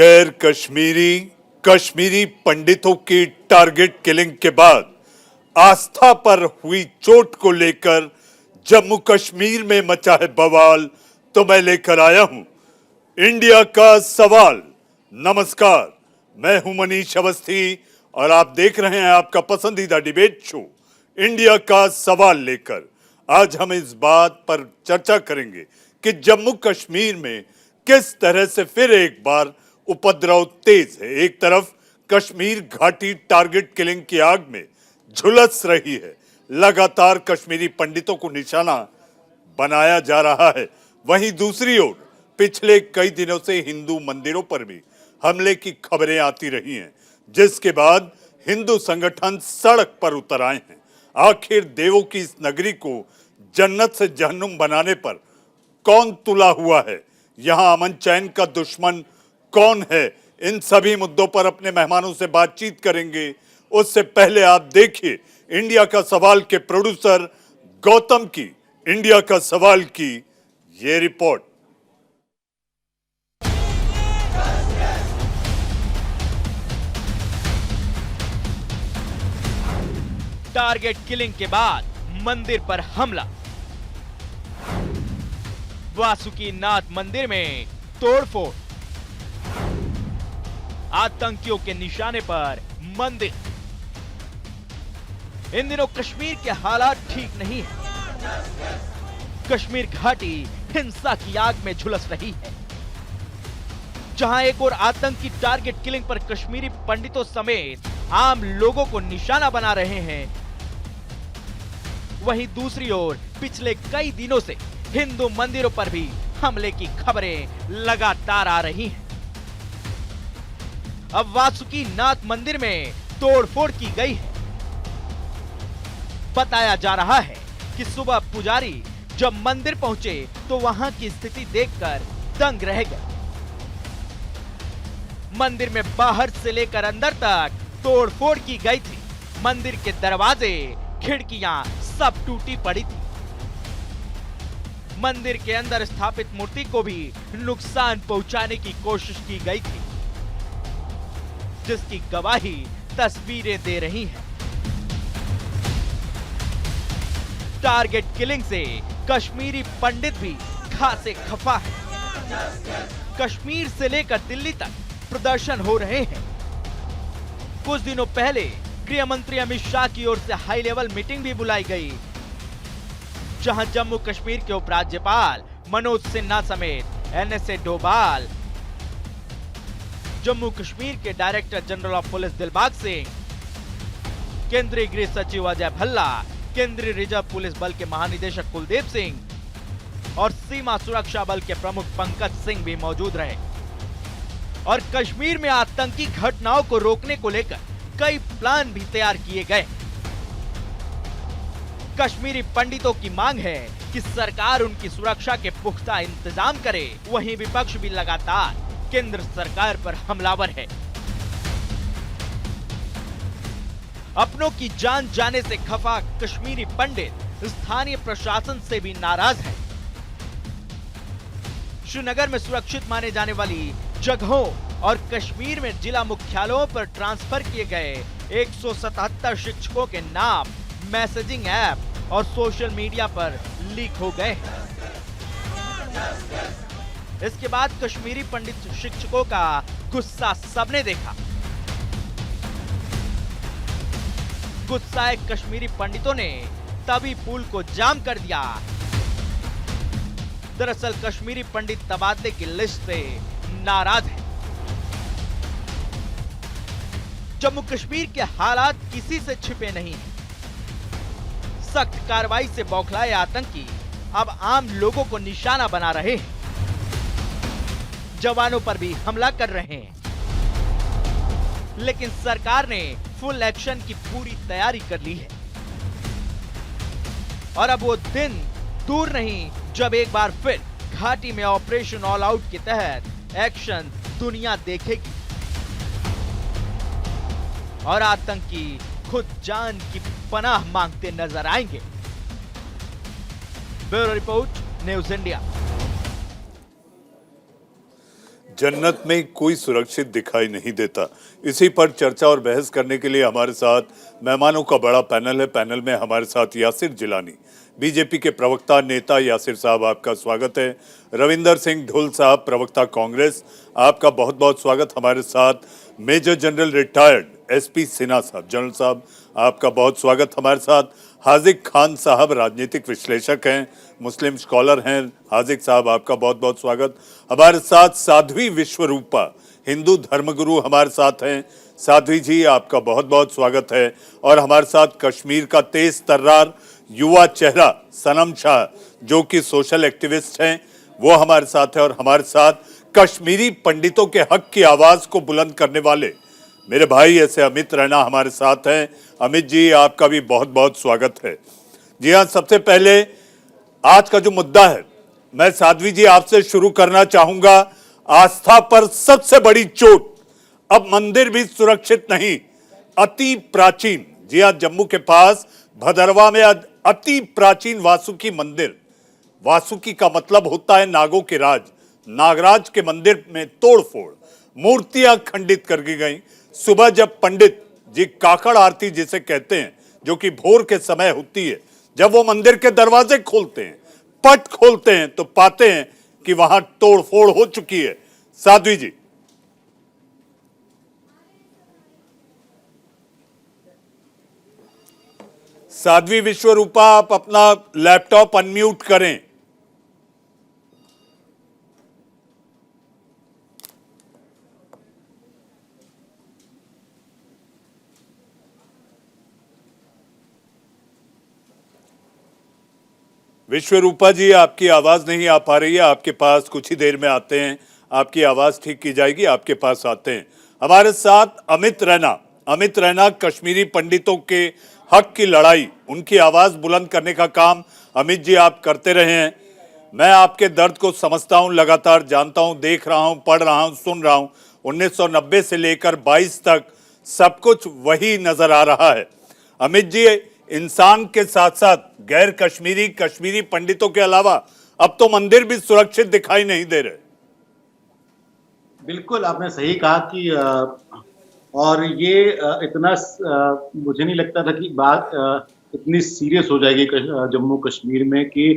गैर कश्मीरी पंडितों की टारगेट किलिंग के बाद आस्था पर हुई चोट को लेकर जम्मू कश्मीर में मचा है बवाल। तो मैं लेकर आया हूं इंडिया का सवाल। नमस्कार, मैं हूं मनीष अवस्थी और आप देख रहे हैं आपका पसंदीदा डिबेट शो इंडिया का सवाल लेकर। आज हम इस बात पर चर्चा करेंगे कि जम्मू कश्मीर में किस तरह से फिर एक बार उपद्रव तेज है। एक तरफ कश्मीर घाटी टारगेट किलिंग की आग में झुलस रही है, लगातार कश्मीरी पंडितों को निशाना बनाया जा रहा है। वहीं दूसरी ओर पिछले कई दिनों से हिंदू मंदिरों पर भी हमले की खबरें आती रही हैं, जिसके बाद हिंदू संगठन सड़क पर उतर आए हैं। आखिर देवों की इस नगरी को जन्नत से जहन्नुम बनाने पर कौन तुला हुआ है, यहां अमन चैन का दुश्मन कौन है, इन सभी मुद्दों पर अपने मेहमानों से बातचीत करेंगे। उससे पहले आप देखिए इंडिया का सवाल के प्रोड्यूसर गौतम की इंडिया का सवाल की ये रिपोर्ट। टारगेट किलिंग के बाद मंदिर पर हमला। वासुकीनाथ मंदिर में तोड़फोड़। आतंकियों के निशाने पर मंदिर। इन दिनों कश्मीर के हालात ठीक नहीं है। कश्मीर घाटी हिंसा की आग में झुलस रही है। जहां एक और आतंकी टारगेट किलिंग पर कश्मीरी पंडितों समेत आम लोगों को निशाना बना रहे हैं, वहीं दूसरी ओर पिछले कई दिनों से हिंदू मंदिरों पर भी हमले की खबरें लगातार आ रही हैं। अब वासुकीनाथ मंदिर में तोड़फोड़ की गई है। बताया जा रहा है कि सुबह पुजारी जब मंदिर पहुंचे तो वहां की स्थिति देखकर दंग रह गए। मंदिर में बाहर से लेकर अंदर तक तोड़फोड़ की गई थी। मंदिर के दरवाजे, खिड़कियां सब टूटी पड़ी थी। मंदिर के अंदर स्थापित मूर्ति को भी नुकसान पहुंचाने की कोशिश की गई थी, जिसकी गवाही तस्वीरें दे रही हैं। टारगेट किलिंग से कश्मीरी पंडित भी खासे खफा है। कश्मीर से लेकर दिल्ली तक प्रदर्शन हो रहे हैं। कुछ दिनों पहले गृह मंत्री अमित शाह की ओर से हाई लेवल मीटिंग भी बुलाई गई, जहां जम्मू कश्मीर के उपराज्यपाल मनोज सिन्हा समेत एनएसए डोभाल, जम्मू कश्मीर के director general of police Dilbag Singh, केंद्रीय गृह सचिव अजय भल्ला, केंद्रीय रिजर्व पुलिस बल के महानिदेशक कुलदीप सिंह और सीमा सुरक्षा बल के प्रमुख पंकज सिंह भी मौजूद रहे। और कश्मीर में आतंकी घटनाओं को रोकने को लेकर कई प्लान भी तैयार किए गए। कश्मीरी पंडितों की मांग है कि सरकार उनकी सुरक्षा के पुख्ता इंतजाम करे। वहीं विपक्ष भी लगातार केंद्र सरकार पर हमलावर है। अपनों की जान जाने से खफा कश्मीरी पंडित स्थानीय प्रशासन से भी नाराज है। श्रीनगर में सुरक्षित माने जाने वाली जगहों और कश्मीर में जिला मुख्यालयों पर ट्रांसफर किए गए 177 शिक्षकों के नाम मैसेजिंग ऐप और सोशल मीडिया पर लीक हो गए। इसके बाद कश्मीरी पंडित शिक्षकों का गुस्सा सबने देखा। गुस्साए कश्मीरी पंडितों ने तभी पुल को जाम कर दिया। दरअसल कश्मीरी पंडित तबादले की लिस्ट से नाराज है। जम्मू कश्मीर के हालात किसी से छिपे नहीं हैं। सख्त कार्रवाई से बौखलाए आतंकी अब आम लोगों को निशाना बना रहे हैं। जवानों पर भी हमला कर रहे हैं। लेकिन सरकार ने फुल एक्शन की पूरी तैयारी कर ली है और अब वो दिन दूर नहीं जब एक बार फिर घाटी में ऑपरेशन ऑल आउट के तहत एक्शन दुनिया देखेगी और आतंकी खुद जान की पनाह मांगते नजर आएंगे। Bureau report, news India. जन्नत में कोई सुरक्षित दिखाई नहीं देता। इसी पर चर्चा और बहस करने के लिए हमारे साथ मेहमानों का बड़ा पैनल है। पैनल में हमारे साथ यासिर जिलानी, बीजेपी के प्रवक्ता नेता। यासिर साहब, आपका स्वागत है। रविंदर सिंह ढुल साहब, प्रवक्ता कांग्रेस, आपका बहुत बहुत स्वागत। हमारे साथ major general retired SP Sinha साहब, जनरल साहब, आपका बहुत स्वागत। हमारे साथ हाजिक खान साहब, राजनीतिक विश्लेषक हैं, मुस्लिम स्कॉलर हैं। हाजिक साहब, आपका बहुत बहुत स्वागत। हमारे साथ साध्वी विश्वरूपा, हिंदू धर्मगुरु, हमारे साथ हैं। साध्वी जी, आपका बहुत बहुत स्वागत है। और हमारे साथ कश्मीर का तेज तर्रार युवा चेहरा सनम शाह, जो कि सोशल एक्टिविस्ट हैं, वो हमारे साथ है। और हमारे साथ कश्मीरी पंडितों के हक की आवाज को बुलंद करने वाले मेरे भाई ऐसे अमित रैना हमारे साथ हैं। अमित जी, आपका भी बहुत बहुत स्वागत है। जी हाँ, सबसे पहले आज का जो मुद्दा है, मैं साध्वी जी आपसे शुरू करना चाहूंगा। आस्था पर सबसे बड़ी चोट, अब मंदिर भी सुरक्षित नहीं, अति प्राचीन, जी हाँ, जम्मू के पास भदरवा में अति प्राचीन वासुकी मंदिर। वासुकी का मतलब होता है नागों के राज। नागराज के मंदिर में तोड़फोड़, मूर्तियां खंडित कर दी गई। सुबह जब पंडित जी काकड़ आरती जिसे कहते हैं, जो कि भोर के समय होती है, जब वो मंदिर के दरवाजे खोलते हैं, पट खोलते हैं, तो पाते हैं कि वहां तोड़फोड़ हो चुकी है। साध्वी जी। साध्वी विश्वरूपा, आप अपना लैपटॉप अनम्यूट करें। विश्वरूपा जी, आपकी आवाज नहीं आ पा रही है, आपके पास कुछ ही देर में आते हैं, आपकी आवाज ठीक की जाएगी, आपके पास आते हैं। हमारे साथ अमित रैना। अमित रैना, कश्मीरी पंडितों के हक की लड़ाई, उनकी आवाज बुलंद करने का काम अमित जी आप करते रहे हैं। मैं आपके दर्द को समझता हूं, लगातार जानता हूं, देख रहा हूं, पढ़ रहा हूं, सुन रहा हूं। 1990 से लेकर 22 तक सब कुछ वही नजर आ रहा है। अमित जी, इंसान के साथ साथ गैर कश्मीरी पंडितों के अलावा अब तो मंदिर भी सुरक्षित दिखाई नहीं दे रहे। बिल्कुल, आपने सही कहा कि और ये इतना मुझे नहीं लगता था कि बात इतनी सीरियस हो जाएगी जम्मू कश्मीर में कि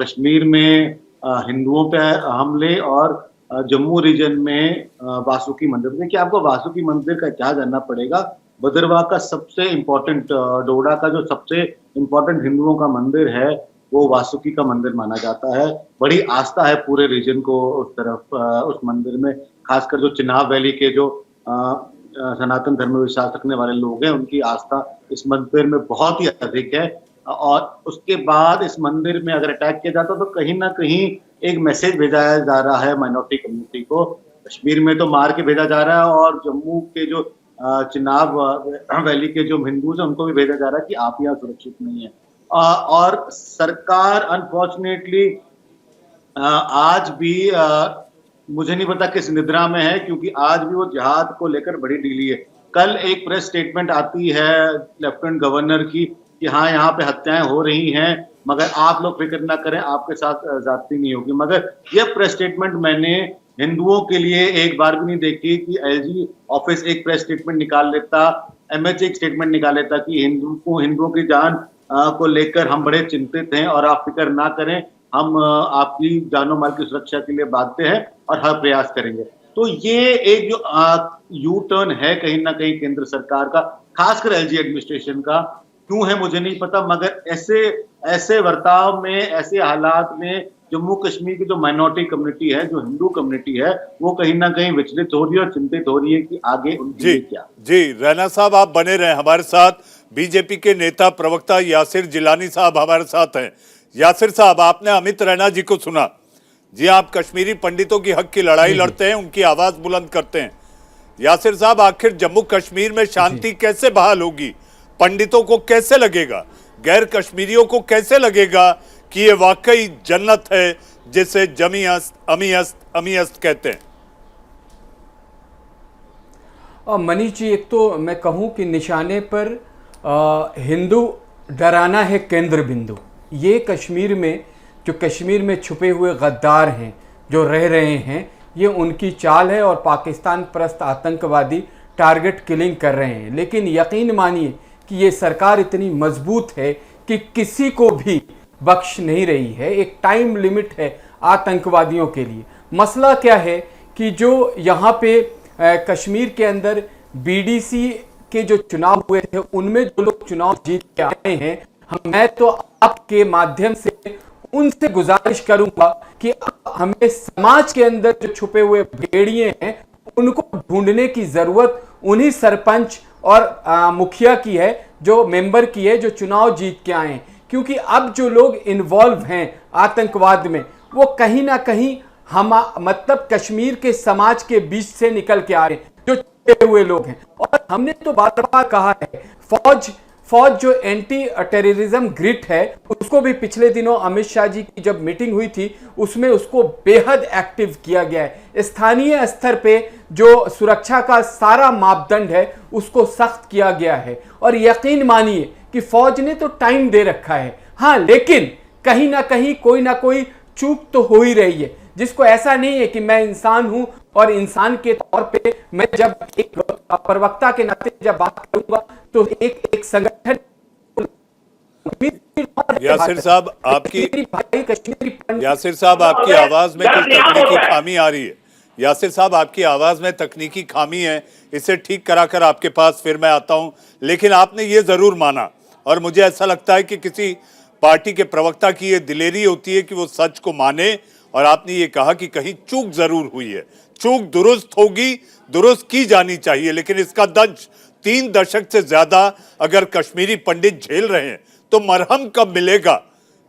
कश्मीर में हिंदुओं पे हमले और जम्मू रीजन में वासुकी मंदिर। देखिए, आपको वासुकी मंदिर का इतिहास जानना पड़ेगा। भदरवा का सबसे इम्पोर्टेंट, डोडा का जो सबसे इम्पोर्टेंट हिंदुओं का मंदिर है, वो वासुकी का मंदिर माना जाता है। बड़ी आस्था है पूरे रीजन को उस तरफ, उस मंदिर में। खासकर जो चिनाब वैली के जो सनातन धर्म में विश्वास रखने वाले लोग हैं, उनकी आस्था इस मंदिर में बहुत ही अधिक है। और उसके बाद इस मंदिर में अगर अटैक किया जाता तो कहीं ना कहीं एक मैसेज भेजा जा रहा है माइनॉरिटी कम्युनिटी को। कश्मीर में तो मार के भेजा जा रहा है, और जम्मू के जो चिनाब वैली के जो हिंदू हैं, उनको भी भेजा जा रहा है कि आप यहाँ सुरक्षित नहीं है। और सरकार अनफॉर्चुनेटली आज भी मुझे नहीं पता किस निद्रा में है, क्योंकि आज भी वो जिहाद को लेकर बड़ी ढीली है। कल एक प्रेस स्टेटमेंट आती है लेफ्टिनेंट गवर्नर की कि हाँ, यहाँ पे हत्याएं हो रही हैं, मगर आप लोग फिक्र ना करें, आपके साथ ज्यादती नहीं होगी। मगर यह प्रेस स्टेटमेंट मैंने हिंदुओं के लिए एक बार भी नहीं देखी कि एलजी ऑफिस एक प्रेस स्टेटमेंट निकाल लेता, एमएच एक स्टेटमेंट निकाल लेता कि हिंदुओं की जान को लेकर हम बड़े चिंतित हैं और आप फिक्र ना करें, हम आपकी जानो माल की सुरक्षा के लिए बाध्य हैं और हर प्रयास करेंगे। तो ये एक जो यू टर्न है कहीं ना कहीं केंद्र सरकार का, खासकर एलजी एडमिनिस्ट्रेशन का, क्यों है मुझे नहीं पता, मगर ऐसे वर्ताव में, ऐसे हालात में जम्मू कश्मीर की जो माइनॉरिटी कम्युनिटी है, जो हिंदू कम्युनिटी है, वो कहीं ना कहीं विचलित हो रही है और चिंतित हो रही है कि आगे उनके लिए क्या। जी रैना साहब, आप बने रहे। हमारे साथ बीजेपी के नेता प्रवक्ता यासिर जिलानी साहब हमारे साथ हैं। यासिर साहब, आपने अमित रैना जी को सुना। जी, आप कश्मीरी पंडितों की हक की लड़ाई लड़ते हैं, उनकी आवाज बुलंद करते हैं। यासिर साहब, आखिर जम्मू कश्मीर में शांति कैसे बहाल होगी? पंडितों को कैसे लगेगा, गैर कश्मीरियों को कैसे लगेगा कि ये वाकई जन्नत है जिसे अमीयस्त कहते हैं? मनीष जी, एक तो मैं कहूं कि निशाने पर हिंदू डराना है केंद्र बिंदु। ये कश्मीर में जो कश्मीर में छुपे हुए गद्दार हैं, जो रह रहे हैं, ये उनकी चाल है और पाकिस्तान परस्त आतंकवादी टारगेट किलिंग कर रहे हैं। लेकिन यकीन मानिए कि ये सरकार इतनी मजबूत है कि किसी को भी बख्श नहीं रही है। एक टाइम लिमिट है आतंकवादियों के लिए। मसला क्या है कि जो यहाँ पे कश्मीर के अंदर बीडीसी के जो चुनाव हुए थे उनमें जो लोग चुनाव जीत के आए हैं, मैं तो आपके माध्यम से उनसे गुजारिश करूंगा कि हमें समाज के अंदर जो छुपे हुए भेड़िए हैं उनको ढूंढने की जरूरत उन्हीं सरपंच और मुखिया की है, जो मेंबर की है, जो चुनाव जीत के आए हैं। क्योंकि अब जो लोग इन्वॉल्व हैं आतंकवाद में वो कहीं ना कहीं हम मतलब कश्मीर के समाज के बीच से निकल के आ रहे हैं, जो छुपे हुए लोग हैं। और हमने तो बार बार कहा है, फौज जो एंटी टेररिज्म ग्रिड है उसको भी पिछले दिनों अमित शाह जी की जब मीटिंग हुई थी उसमें उसको बेहद एक्टिव किया गया है। स्थानीय स्तर पे जो सुरक्षा का सारा मापदंड है उसको सख्त किया गया है। और यकीन मानिए कि फौज ने तो टाइम दे रखा है, हाँ, लेकिन कहीं ना कहीं कोई ना कोई चूक तो हो ही रही है, जिसको ऐसा नहीं है कि मैं इंसान हूं और इंसान के तौर पे मैं जब एक प्रवक्ता के नाते जब बात करूंगा तो एक संगठन। यासिर साहब आपकी आवाज में कुछ तकनीकी खामी आ रही है। यासिर साहब आपकी आवाज में तकनीकी खामी है, इसे ठीक कराकर आपके पास फिर मैं आता हूं। लेकिन आपने ये जरूर माना, और मुझे ऐसा लगता है कि किसी पार्टी के प्रवक्ता की ये दिलेरी होती है कि वो सच को माने, और आपने ये कहा कि कहीं चूक जरूर हुई है। चूक दुरुस्त होगी, दुरुस्त की जानी चाहिए, लेकिन इसका दंश 3 दशक से ज्यादा अगर कश्मीरी पंडित झेल रहे हैं तो मरहम कब मिलेगा?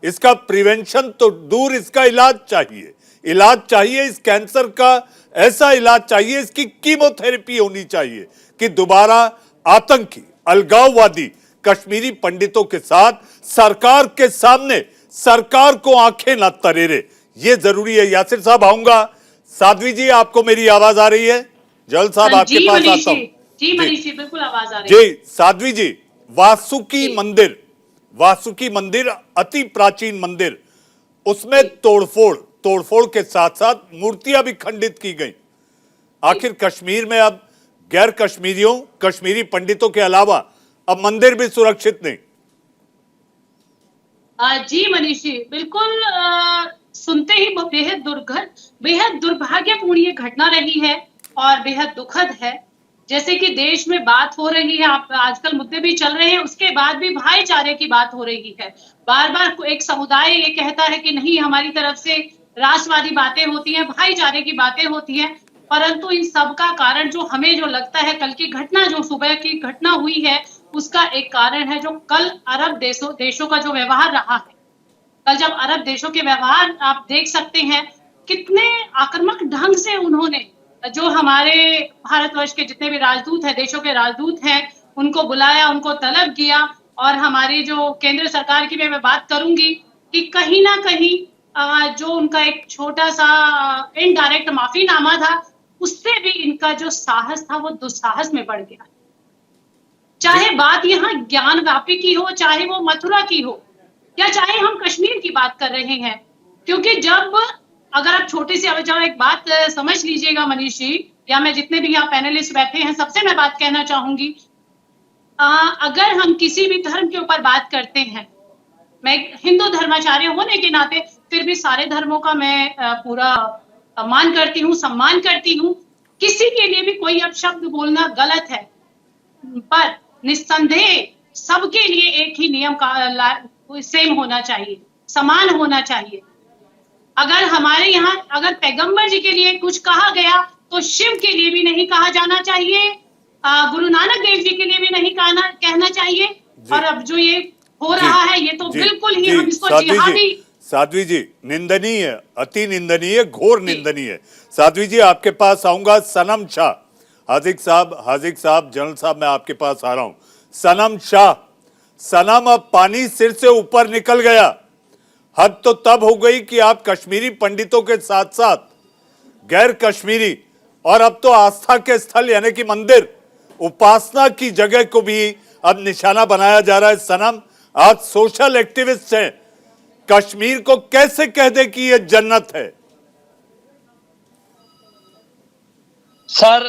इसका प्रिवेंशन तो दूर, इसका इलाज चाहिए। इलाज चाहिए, इस कैंसर का ऐसा इलाज चाहिए, इसकी कीमोथेरेपी होनी चाहिए कि दोबारा आतंकी अलगाववादी कश्मीरी पंडितों के साथ सरकार के सामने सरकार को आंखें न तरेरे। ये जरूरी है। यासिर साहब आऊंगा। साध्वी जी, आपको मेरी आवाज आ रही है? जल साहब आपके पास आता हूं। जी मनीष जी, बिल्कुल आवाज आ रही है। जी साध्वी जी, वासुकी मंदिर अति प्राचीन मंदिर, उसमें तोड़फोड़ के साथ साथ मूर्तियां भी खंडित की गई। आखिर कश्मीर में अब गैर कश्मीरियों, कश्मीरी पंडितों के अलावा अब मंदिर भी सुरक्षित नहीं। जी मनीष जी, बिल्कुल। सुनते ही बेहद दुर्भाग्यपूर्ण ये घटना रही है और बेहद दुखद है। जैसे कि देश में बात हो रही है, आजकल मुद्दे भी चल रहे हैं, उसके बाद भी भाईचारे की बात हो रही है। बार बार एक समुदाय ये कहता है कि नहीं, हमारी तरफ से राष्ट्रवादी बातें होती हैं, भाईचारे की बातें होती हैं, परंतु इन सब का कारण जो हमें जो लगता है, कल की घटना, जो सुबह की घटना हुई है, उसका एक कारण है जो कल अरब देशों का जो व्यवहार रहा है। कल जब अरब देशों के व्यवहार आप देख सकते हैं, कितने आक्रामक ढंग से उन्होंने जो हमारे भारतवर्ष के जितने भी राजदूत हैं, देशों के राजदूत हैं, उनको बुलाया, उनको तलब किया। और हमारी जो केंद्र सरकार की मैं बात करूंगी कि कहीं ना कहीं जो उनका एक छोटा सा इनडायरेक्ट माफीनामा था, उससे भी इनका जो साहस था वो दुस्साहस में बढ़ गया। चाहे बात यहाँ ज्ञान व्यापी की हो, चाहे वो मथुरा की हो, या चाहे हम कश्मीर की बात कर रहे हैं। क्योंकि जब अगर आप छोटी सी एक बात समझ लीजिएगा मनीष जी, या मैं जितने भी यहाँ पैनलिस्ट बैठे हैं सबसे मैं बात कहना चाहूंगी, अगर हम किसी भी धर्म के ऊपर बात करते हैं, मैं हिंदू धर्माचार्य होने के नाते फिर भी सारे धर्मों का मैं पूरा मान करती हूँ, सम्मान करती हूँ। किसी के लिए भी कोई अपशब्द बोलना गलत है, पर निस्संदेह सबके लिए एक ही नियम का सेम होना चाहिए, समान होना चाहिए। अगर हमारे यहाँ अगर पैगंबर जी के लिए कुछ कहा गया तो शिव के लिए भी नहीं कहा जाना चाहिए, गुरु नानक देव जी के लिए भी नहीं कहना चाहिए। और अब जो ये हो रहा है, ये तो बिल्कुल ही हम इसको जिहादी। साध्वी जी, निंदनीय, अति निंदनीय, घोर निंदनीय। साध्वी जी, आपके पास आऊंगा। सनम शाह, हाजिक साहब, जनरल साहब, मैं आपके पास आ रहा हूं। सनम शाह, सनम, अब पानी सिर से ऊपर निकल गया। हद तो तब हो गई कि आप कश्मीरी पंडितों के साथ साथ गैर कश्मीरी और अब तो आस्था के स्थल यानी कि मंदिर, उपासना की जगह को भी अब निशाना बनाया जा रहा है। सनम, आज सोशल एक्टिविस्ट हैं, कश्मीर को कैसे कह दे कि यह जन्नत है? सर,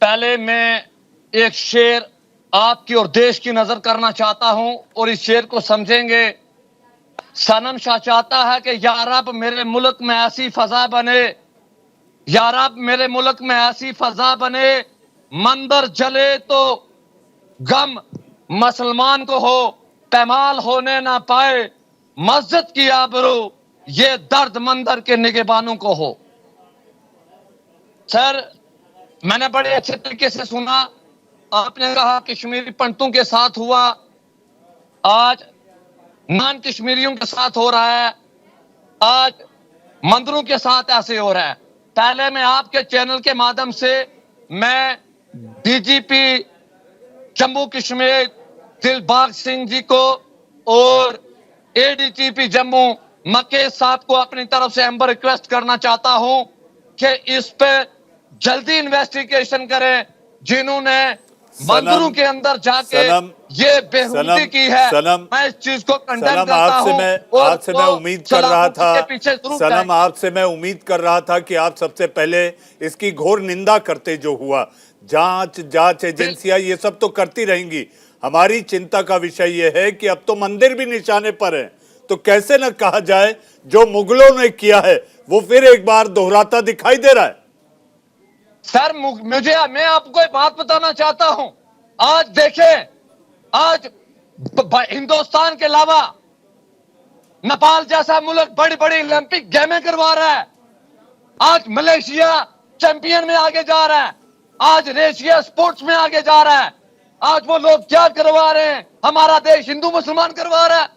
पहले मैं एक शेर आपकी और देश की नजर करना चाहता हूं और इस शेर को समझेंगे। सनम शाह चाहता है कि या रब मेरे मुल्क में ऐसी फजा बने, या रब मेरे मुल्क में ऐसी फजा बने, मंदिर जले तो गम मुसलमान को हो, पैमाल होने ना पाए मस्जिद की आबरू, ये दर्द मंदिर के निगहबानों को हो। सर, मैंने बड़े अच्छे तरीके से सुना। आपने कहा कश्मीरी पंडितों के साथ हुआ, आज नॉन कश्मीरियों के साथ हो रहा है, आज मंदिरों के साथ ऐसे हो रहा है। पहले मैं आपके चैनल के माध्यम से मैं डीजीपी जम्मू कश्मीर दिलबाग सिंह जी को और एडीजीपी जम्मू मकेश साहब को अपनी तरफ से एम्बर रिक्वेस्ट करना चाहता हूं कि इस पे जल्दी इन्वेस्टिगेशन करें, जिन्होंने मंदिरों के अंदर जाके ये बेहुदी की है। मैं इस चीज को कंडेम करता हूं। आपसे मैं उम्मीद कर रहा था सनम, आपसे मैं उम्मीद कर रहा था कि आप सबसे पहले इसकी घोर निंदा करते। जो हुआ, जांच एजेंसियां ये सब तो करती रहेंगी। हमारी चिंता का विषय यह है कि अब तो मंदिर भी निशाने पर है, तो कैसे न कहा जाए जो मुगलों ने किया है वो फिर एक बार दोहराता दिखाई दे रहा है। सर, मैं आपको एक बात बताना चाहता हूं। आज देखें, आज हिंदुस्तान के अलावा नेपाल जैसा मुल्क बड़ी बड़ी ओलंपिक गेमें करवा रहा है। आज मलेशिया चैंपियन में आगे जा रहा है, आज एशिया स्पोर्ट्स में आगे जा रहा है। आज वो लोग क्या करवा रहे हैं? हमारा देश हिंदू मुसलमान करवा रहा है।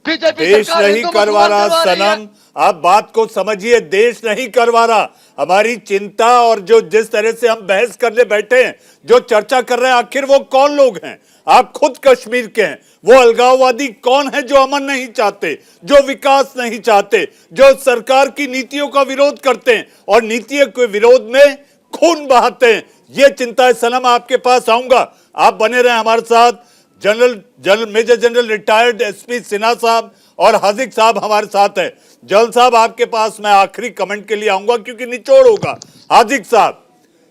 देश नहीं करवा रहा सनम, आप बात को समझिए। देश नहीं करवा रहा। हमारी चिंता और जो जिस तरह से हम बहस करने बैठे हैं, जो चर्चा कर रहे हैं, आखिर वो कौन लोग हैं? आप खुद कश्मीर के हैं। वो अलगाववादी कौन है जो अमन नहीं चाहते, जो विकास नहीं चाहते, जो सरकार की नीतियों का विरोध करते हैं और नीतियों के विरोध में खून बहाते हैं? ये चिंता है सनम। आपके पास आऊंगा, आप बने रहे हमारे साथ। Major general retired SP Sinha साहब और हाजिक साहब हमारे साथ हैं। जनरल साहब, आपके पास मैं आखिरी कमेंट के लिए आऊंगा क्योंकि निचोड़ होगा। हाजिक साहब,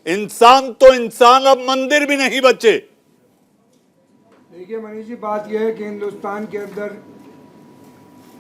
इंसान तो इंसान, अब मंदिर भी नहीं बचे। देखिए मनीष जी, बात यह है कि हिंदुस्तान के अंदर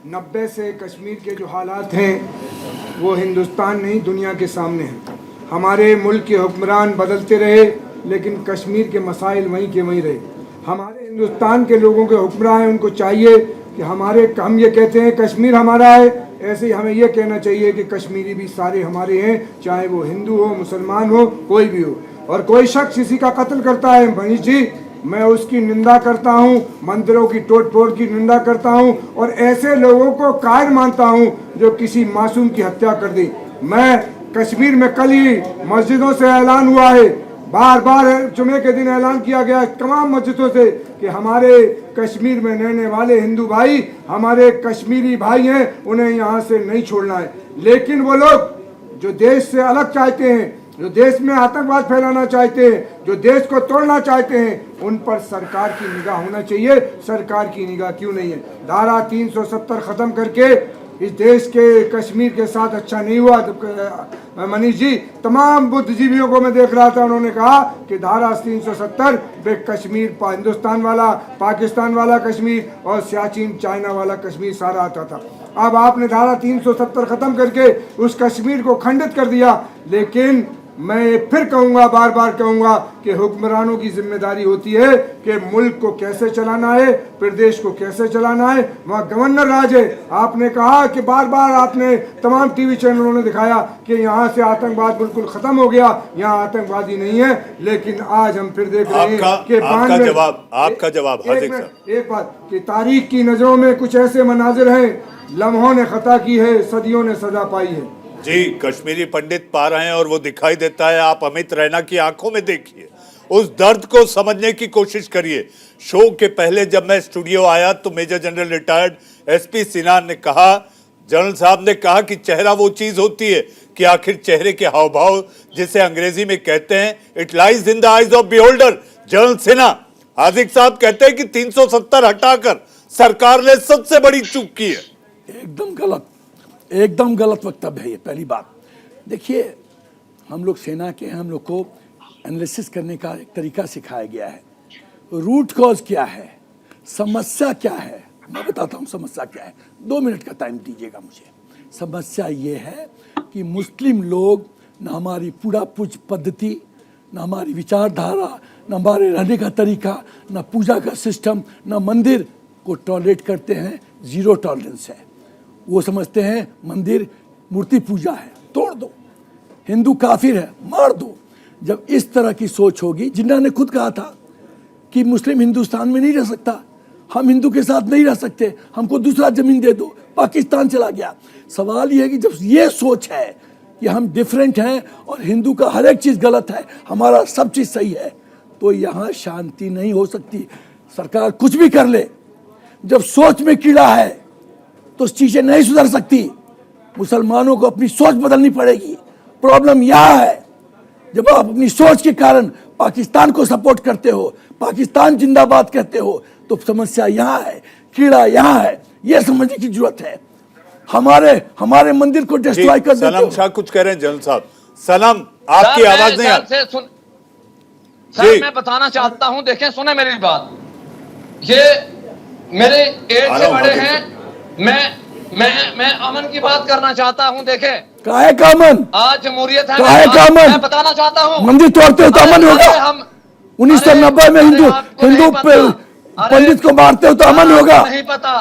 90 से कश्मीर के जो हालात हैं वो हिंदुस्तान नहीं दुनिया के सामने हैं। हमारे मुल्क के हुक्मरान बदलते रहे लेकिन कश्मीर के मसाइल वहीं के वहीं रहे। हमारे हिंदुस्तान के लोगों के हुक्मरान हैं, उनको चाहिए कि हम ये कहते हैं कश्मीर हमारा है, ऐसे ही हमें ये कहना चाहिए कि कश्मीरी भी सारे हमारे हैं, चाहे वो हिंदू हो, मुसलमान हो, कोई भी हो। और कोई शख्स किसी का कत्ल करता है मनीष जी, मैं उसकी निंदा करता हूँ, मंदिरों की तोड़ फोड़ की निंदा करता हूँ और ऐसे लोगों को कायर मानता हूँ जो किसी मासूम की हत्या कर दी। मैं कश्मीर में कल ही मस्जिदों से ऐलान हुआ है, बार बार जुमे के दिन ऐलान किया गया तमाम मस्जिदों से कि हमारे कश्मीर में रहने वाले हिंदू भाई, हमारे कश्मीरी भाई हैं, उन्हें यहाँ से नहीं छोड़ना है। लेकिन वो लोग जो देश से अलग चाहते हैं, जो देश में आतंकवाद फैलाना चाहते हैं, जो देश को तोड़ना चाहते हैं, उन पर सरकार की निगाह होना चाहिए। सरकार की निगाह क्यों नहीं है? धारा 370 खत्म करके इस देश के कश्मीर के साथ अच्छा नहीं हुआ। तो मनीष जी, तमाम बुद्धिजीवियों को मैं देख रहा था, उन्होंने कहा कि धारा 370 बे कश्मीर हिंदुस्तान वाला, पाकिस्तान वाला कश्मीर और सियाचिन चाइना वाला कश्मीर सारा आता था। अब आपने धारा 370 खत्म करके उस कश्मीर को खंडित कर दिया। लेकिन मैं फिर कहूंगा, बार बार कहूंगा कि हुक्मरानों की जिम्मेदारी होती है कि मुल्क को कैसे चलाना है, प्रदेश को कैसे चलाना है। वहाँ गवर्नर राज है। आपने कहा कि बार बार आपने तमाम टीवी चैनलों ने दिखाया कि यहाँ से आतंकवाद बिल्कुल खत्म हो गया, यहाँ आतंकवादी नहीं है। लेकिन आज हम फिर देख रहे हैं कि आपका जवाब एक बात कि तारीख की नजरों में कुछ ऐसे मनाजिर हैं, लम्हों ने खता की है, सदियों ने सजा पाई है। जी, कश्मीरी पंडित पा रहे हैं और वो दिखाई देता है। आप अमित रैना की आंखों में देखिए, उस दर्द को समझने की कोशिश करिए। शो के पहले जब मैं स्टूडियो आया तो major general retired SP Sinha ने कहा, जनरल साहब ने कहा कि चेहरा वो चीज होती है कि आखिर चेहरे के हाव भाव जिसे अंग्रेजी में कहते हैं, it lies in the eyes of beholder. General Sinha, Hazik साहब कहते हैं कि 370 हटाकर सरकार ने सबसे बड़ी चूक की है। एकदम गलत वक्तव्य है ये। पहली बात देखिए, हम लोग सेना के हैं, हम लोग को एनालिसिस करने का एक तरीका सिखाया गया है। रूट कॉज क्या है, समस्या क्या है, मैं बताता हूँ समस्या क्या है। 2 मिनट का टाइम दीजिएगा मुझे। समस्या ये है कि मुस्लिम लोग न हमारी पूरा पूज पद्धति, न हमारी विचारधारा, न हमारे रहने का तरीका, न पूजा का सिस्टम, न मंदिर को टॉलरेट करते हैं। जीरो टॉलरेंस है। वो समझते हैं मंदिर मूर्ति पूजा है, तोड़ दो। हिंदू काफिर है, मार दो। जब इस तरह की सोच होगी, जिन्ना ने खुद कहा था कि मुस्लिम हिंदुस्तान में नहीं रह सकता, हम हिंदू के साथ नहीं रह सकते, हमको दूसरा जमीन दे दो, पाकिस्तान चला गया। सवाल यह है कि जब ये सोच है कि हम डिफरेंट हैं और हिंदू का हर एक चीज़ गलत है, हमारा सब चीज़ सही है, तो यहाँ शांति नहीं हो सकती। सरकार कुछ भी कर ले, जब सोच में कीड़ा है तो चीज़ें नहीं सुधर सकती। मुसलमानों को अपनी सोच बदलनी पड़ेगी। प्रॉब्लम यहाँ है, जब आप अपनी सोच के कारण पाकिस्तान को सपोर्ट करते हो, पाकिस्तान जिंदाबाद कहते हो, तो समस्या यहाँ है, कीड़ा यहाँ है। ये समझने की जरूरत है। हमारे मंदिर को डिस्ट्रॉय कर देते हो। सलाम शाह कुछ कह रहे हैं जनरल साहब। सलाम, आपकी आवाज नहीं आ सर मैं बताना चाहता हूं, देखें सुने मेरी बात। ये मेरे एज से बड़े हैं। मैं अमन की बात करना चाहता हूं। देखें काहे का अमन, आज जमहूरियत है, काहे का अमन? मैं बताना चाहता हूं। मंदिर तोड़ते हो तो अमन होगा। 1990 में हिंदू पंडित को मारते हो तो अमन होगा।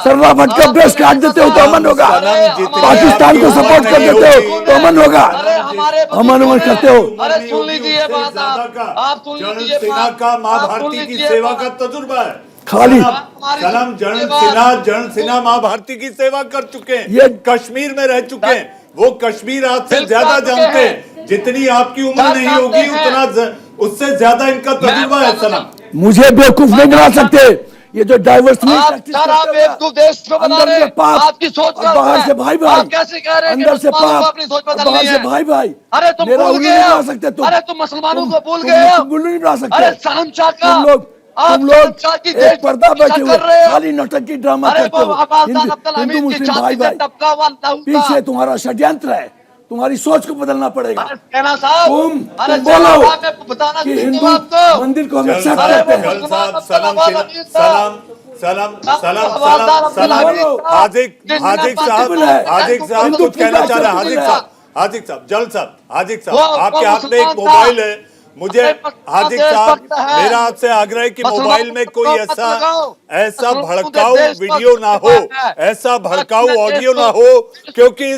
सरला भटका ब्रश काट देते हो तो अमन होगा। पाकिस्तान को सपोर्ट कर देते हो तो अमन होगा। अमन करते हो। अरे सुन लीजिए बात, आप सुन लीजिए। सेना का माँ भारती की सेवा का तजुर्बा है। खाली सलाम जनरल सिन्हा माँ भारती की सेवा कर चुके हैं, ये कश्मीर में रह चुके हैं। वो कश्मीर आपसे ज्यादा जानते हैं। जितनी आपकी उम्र नहीं होगी उतना उससे ज्यादा इनका तजुर्बा है। सलाम, मुझे बेवकूफ नहीं बना सकते। ये जो डाइवर्स देश को बना रहे हैं, आपकी सोच का बाहर से भाई भाई, आप कैसे कह रहे हैं अंदर से पाप, अपनी सोच बदलनी बाहर से है? भाई भाई। अरे तुम मेरा भूल उल्लू गए नहीं हो। बना सकते तुम। अरे तुम मुसलमानों को भूल गए हो। उल्लू नहीं बना सकते। अरे शहंशाह का तुम लोग एक पर्दा बैठे हुए खाली नाटक की ड्रामा करते हो। हिंदू मुस्लिम भाई भाई, पीछे तुम्हारा षड्यंत्र है। तुम्हारी सोच को बदलना पड़ेगा। तुम बोलो कि हिंदू मंदिर को हम एक्सेप्ट करते हैं। सलाम हाजिक साहब कुछ कहना चाह रहे हैं। हाजिक साहब जल्द साहब, हाजिक साहब आपके हाथ में एक मोबाइल है। मुझे हाजिक साहब, मेरा आपसे आग्रह है कि मोबाइल में कोई ऐसा भड़काऊ वीडियो ना हो, ऐसा भड़काऊ ऑडियो ना हो, क्योंकि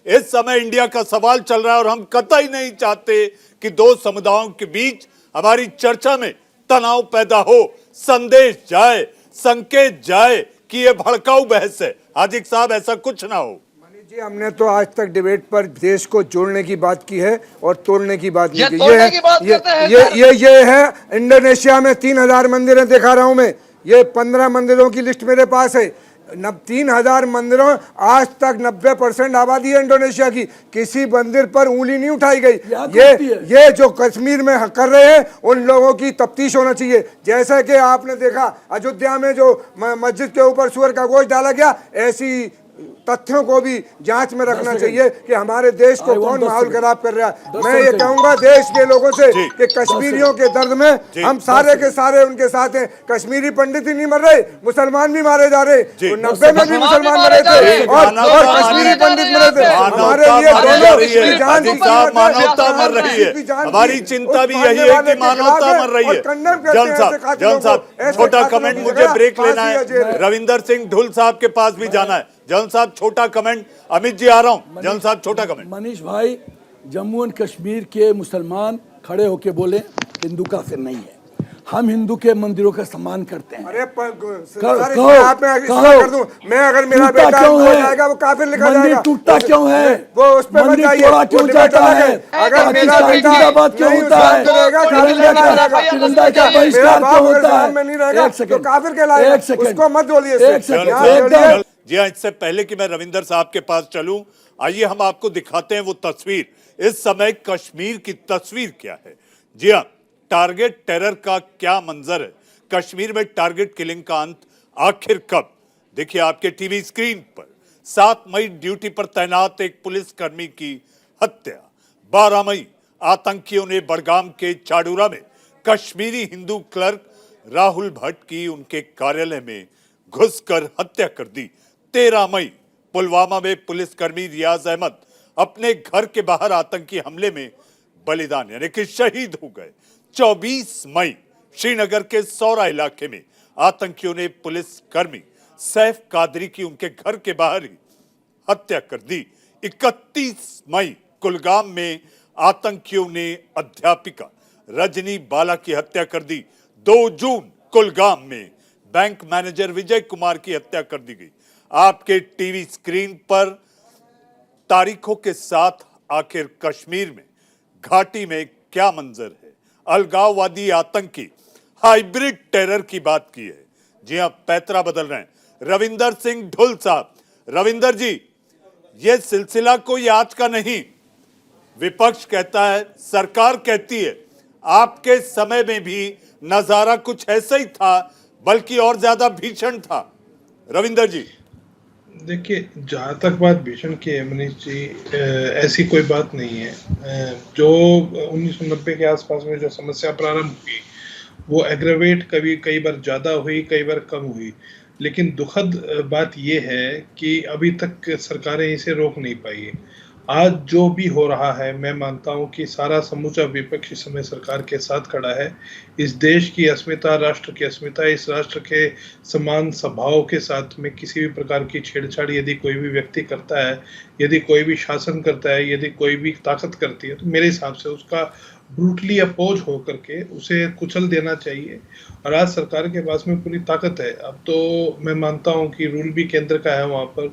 इस समय इंडिया का सवाल चल रहा है और हम कतई नहीं चाहते कि दो समुदायों के बीच हमारी चर्चा में तनाव पैदा हो, संदेश जाए, संकेत जाए कि ये भड़काऊ बहस है। हाजिक साहब ऐसा कुछ ना हो। जी हमने तो आज तक डिबेट पर देश को जोड़ने की बात की है और तोड़ने की बात नहीं की। ये है इंडोनेशिया में 3000 मंदिर दिखा रहा हूं मैं। ये 15 मंदिरों की लिस्ट मेरे पास है। 3000 मंदिरों, आज तक 90% आबादी है इंडोनेशिया की, किसी मंदिर पर उंगली नहीं उठाई गई। ये जो कश्मीर में कर रहे हैं उन लोगों की तफ्तीश होना चाहिए। जैसे कि आपने देखा अयोध्या में जो मस्जिद के ऊपर सुअर का गोश्त डाला गया, ऐसी तथ्यों को भी जांच में रखना चाहिए कि हमारे देश को कौन माहौल खराब कर रहा है। मैं ये कहूंगा देश के लोगों से कि कश्मीरियों के दर्द में हम सारे के सारे उनके साथ हैं। कश्मीरी पंडित ही नहीं मर रहे, मुसलमान भी मारे जा रहे। 90 में भी मुसलमान मरे थे और कश्मीरी पंडित मरे थे। हमारे लिए दोनों जान मानवता मर रही है। हमारी चिंता भी यही है कि मानवता मर रही है। जन साहब छोटा कमेंट, मुझे ब्रेक लेना है। रविंदर सिंह ढुल साहब के पास भी जाना है। जन साहब छोटा कमेंट। अमित जी आ रहा हूं। जन साहब छोटा कमेंट। मनीष भाई, जम्मू एंड कश्मीर के मुसलमान खड़े होके बोले हिंदू काफिर नहीं है, हम हिंदू के मंदिरों का सम्मान करते हैं। अरे आप कर दूं मैं, अगर मेरा बेटा हो जाएगा वो काफिर लिखा जाएगा। मंदिर टूटता क्यों है? वो उस पे मत जाइए, तोड़ा क्यों जाता है? अगर मेरा बेटा जिंदाबाद क्यों होता है? तिरंगा का बहिष्कार क्यों होता है? नहीं रहेगा तो काफिर कहलाएगा। उसको मत बोलिए। जी हाँ, इससे पहले कि मैं रविंदर साहब के पास चलूं, आइए हम आपको दिखाते हैं वो तस्वीर। इस समय कश्मीर की तस्वीर क्या है। जी हाँ, टारगेट टेरर का क्या मंजर है। कश्मीर में टारगेट किलिंग का अंत आखिर कब? देखिए आपके टीवी स्क्रीन पर 7 मई ड्यूटी पर तैनात एक पुलिसकर्मी की हत्या, 12 मई आतंकियों ने बड़गाम के चाडूरा में कश्मीरी हिंदू क्लर्क राहुल भट्ट की उनके कार्यालय में घुसकर हत्या कर दी। 13 मई पुलवामा में पुलिसकर्मी रियाज अहमद अपने घर के बाहर आतंकी हमले में बलिदान यानी कि शहीद हो गए। 24 मई श्रीनगर के सौरा इलाके में आतंकियों ने पुलिसकर्मी सैफ कादरी की उनके घर के बाहर ही हत्या कर दी। 31 मई कुलगाम में आतंकियों ने अध्यापिका रजनी बाला की हत्या कर दी। 2 जून कुलगाम में बैंक मैनेजर विजय कुमार की हत्या कर दी गई। आपके टीवी स्क्रीन पर तारीखों के साथ आखिर कश्मीर में घाटी में क्या मंजर है। अलगाववादी आतंकी हाइब्रिड टेरर की बात की है। जी हां, पैतरा बदल रहे हैं रविंदर सिंह ढुल साहब। रविंदर जी, यह सिलसिला कोई आज का नहीं। विपक्ष कहता है, सरकार कहती है, आपके समय में भी नजारा कुछ ऐसा ही था, बल्कि और ज्यादा भीषण था। रविंदर जी, देखिए, जहाँ तक बात भीषण की है मनीष जी, ऐसी कोई बात नहीं है। जो 1990 के आसपास में जो समस्या प्रारंभ हुई वो एग्रेवेट कई बार ज़्यादा हुई, कई बार कम हुई, लेकिन दुखद बात ये है कि अभी तक सरकारें इसे रोक नहीं पाई है। आज जो भी हो रहा है, मैं मानता हूं कि सारा समूचा विपक्ष इस समय सरकार के साथ खड़ा है। इस देश की अस्मिता, राष्ट्र की अस्मिता, इस राष्ट्र के समान स्वभाव के साथ में किसी भी प्रकार की छेड़छाड़ यदि कोई भी व्यक्ति करता है, यदि कोई भी शासन करता है, यदि कोई भी ताकत करती है, तो मेरे हिसाब से उसका ब्रूटली अपोज हो करके उसे कुचल देना चाहिए। और आज सरकार के पास में पूरी ताकत है। अब तो मैं मानता हूं कि रूल भी केंद्र का है वहाँ पर,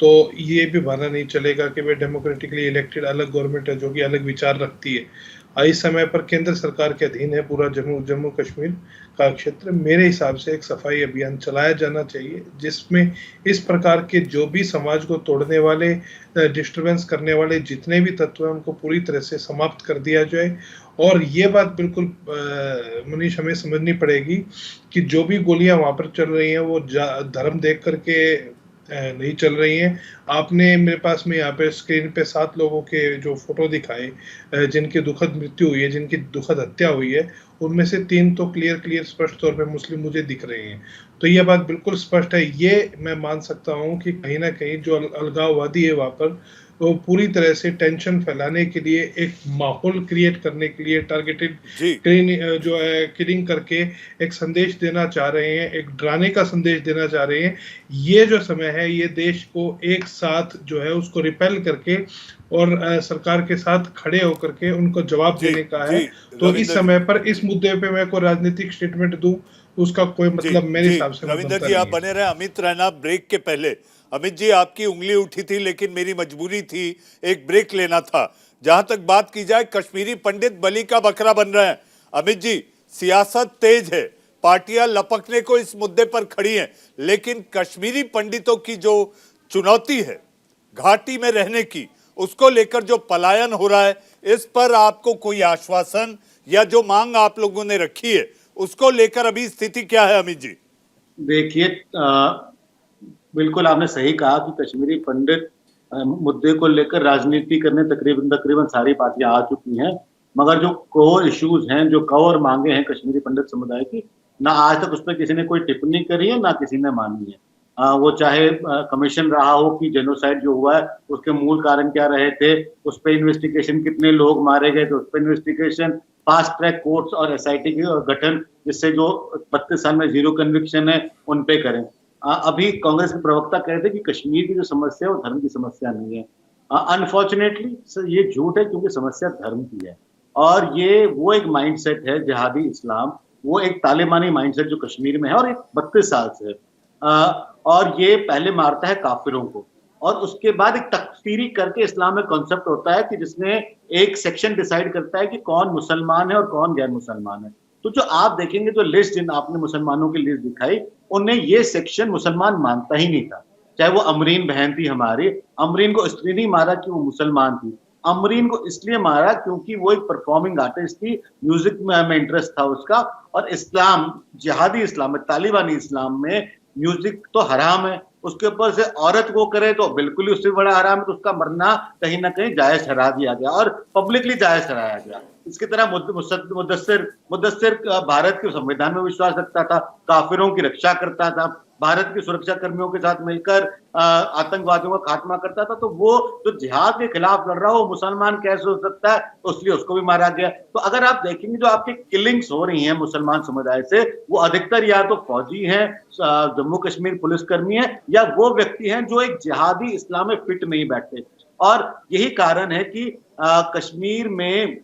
तो ये भी बहाना नहीं चलेगा कि वे डेमोक्रेटिकली इलेक्टेड अलग गवर्नमेंट है जो कि अलग विचार रखती है। इस समय पर केंद्र सरकार के अधीन है पूरा जम्मू कश्मीर का क्षेत्र। मेरे हिसाब से एक सफाई अभियान चलाया जाना चाहिए जिसमें इस प्रकार के जो भी समाज को तोड़ने वाले, डिस्टर्बेंस करने वाले जितने भी तत्व हैं उनको पूरी तरह से समाप्त कर दिया जाए। और ये बात बिल्कुल मनीष हमें समझनी पड़ेगी कि जो भी गोलियां वहां पर चल रही हैं वो धर्म देख करके नहीं चल रही हैं। आपने मेरे पास में यहाँ पे स्क्रीन पे 7 लोगों के जो फोटो दिखाए जिनकी दुखद मृत्यु हुई है, जिनकी दुखद हत्या हुई है, उनमें से 3 तो क्लियर स्पष्ट तौर पे मुस्लिम मुझे दिख रहे हैं। तो यह बात बिल्कुल स्पष्ट है। ये मैं मान सकता हूँ कि कहीं ना कहीं जो अलगाववादी है वहाँ पर वो पूरी तरह से टेंशन फैलाने के लिए, एक माहौल क्रिएट करने के लिए टारगेटेड जो है किलिंग करके एक संदेश देना चाह रहे हैं, एक डराने का संदेश देना चाह रहे हैं। ये जो समय है, ये देश को एक साथ जो है उसको रिपेल करके और सरकार के साथ खड़े होकर के उनको जवाब देने का है। तो इस समय पर इस मुद्दे पे मैं कोई राजनीतिक स्टेटमेंट दूं उसका कोई मतलब मेरे हिसाब से रविंदर जी, आप बने रहे। अमित रैना, ब्रेक के पहले अमित जी आपकी उंगली उठी थी, लेकिन मेरी मजबूरी थी, एक ब्रेक लेना था। जहां तक बात की जाए, कश्मीरी पंडित बलि का बकरा बन रहे हैं। अमित जी, सियासत तेज है, पार्टियां लपकने को इस मुद्दे पर खड़ी हैं, लेकिन कश्मीरी पंडितों की जो चुनौती है घाटी में रहने की, उसको लेकर जो पलायन हो रहा है, इस पर आपको कोई आश्वासन या जो मांग आप लोगों ने रखी है उसको लेकर अभी स्थिति क्या है अमित जी? देखिए, बिल्कुल आपने सही कहा कि कश्मीरी पंडित मुद्दे को लेकर राजनीति करने तकरीबन सारी पार्टियां आ चुकी हैं, मगर जो कोर इश्यूज हैं, जो कोर मांगे हैं कश्मीरी पंडित समुदाय की, ना आज तक उस पर किसी ने कोई टिप्पणी करी है, ना किसी ने मानी है। वो चाहे कमीशन रहा हो कि जेनोसाइड जो हुआ है उसके मूल कारण क्या रहे थे, उस पर इन्वेस्टिगेशन, कितने लोग मारे गए थे उस पर इन्वेस्टिगेशन, फास्ट ट्रैक कोर्ट्स और एसआईटी के गठन, जिससे जो 32 साल में 0 कन्विक्शन है उन पे करें। अभी कांग्रेस के प्रवक्ता कह रहे थे कि कश्मीर की जो समस्या है वो धर्म की समस्या नहीं है। अनफॉर्चुनेटली ये झूठ है, क्योंकि समस्या धर्म की है। और ये वो एक माइंडसेट है जिहादी इस्लाम, वो एक तालिबानी माइंडसेट जो कश्मीर में है और एक 32 साल से है। और ये पहले मारता है काफिरों को और उसके बाद एक तकफीरी करके इस्लाम में कॉन्सेप्ट होता है कि जिसमें एक सेक्शन डिसाइड करता है कि कौन मुसलमान है और कौन गैर मुसलमान है। तो जो आप देखेंगे, जो लिस्ट जिन आपने मुसलमानों की लिस्ट दिखाई, उन्हें ये सेक्शन मुसलमान मानता ही नहीं था। चाहे वो अमरीन बहन थी हमारी, अमरीन को इसलिए नहीं मारा कि वो मुसलमान थी, अमरीन को इसलिए मारा क्योंकि वो एक परफॉर्मिंग आर्टिस्ट थी, म्यूजिक में इंटरेस्ट था उसका। और इस्लाम, जिहादी इस्लाम में, तालिबानी इस्लाम में म्यूजिक तो हराम है, उसके ऊपर से औरत को करे तो बिल्कुल ही उससे बड़ा हराम है, तो उसका मरना कहीं ना कहीं जायज ठहरा दिया गया और पब्लिकली जायज ठहराया गया। इसकी तरह मुदस्सिर भारत के संविधान में विश्वास रखता था, काफिरों की रक्षा करता था, भारत के सुरक्षा कर्मियों के साथ मिलकर आतंकवादियों का खात्मा करता था, तो वो जो जिहाद के खिलाफ लड़ रहा हो वो मुसलमान कैसे हो सकता है, तो इसलिए उसको भी मारा गया। तो अगर आप देखेंगे जो आपकी किलिंग्स हो रही हैं मुसलमान समुदाय से, वो अधिकतर या तो फौजी हैं, जम्मू कश्मीर पुलिसकर्मी हैं, या वो व्यक्ति हैं जो एक जिहादी इस्लाम में फिट नहीं बैठते। और यही कारण है कि कश्मीर में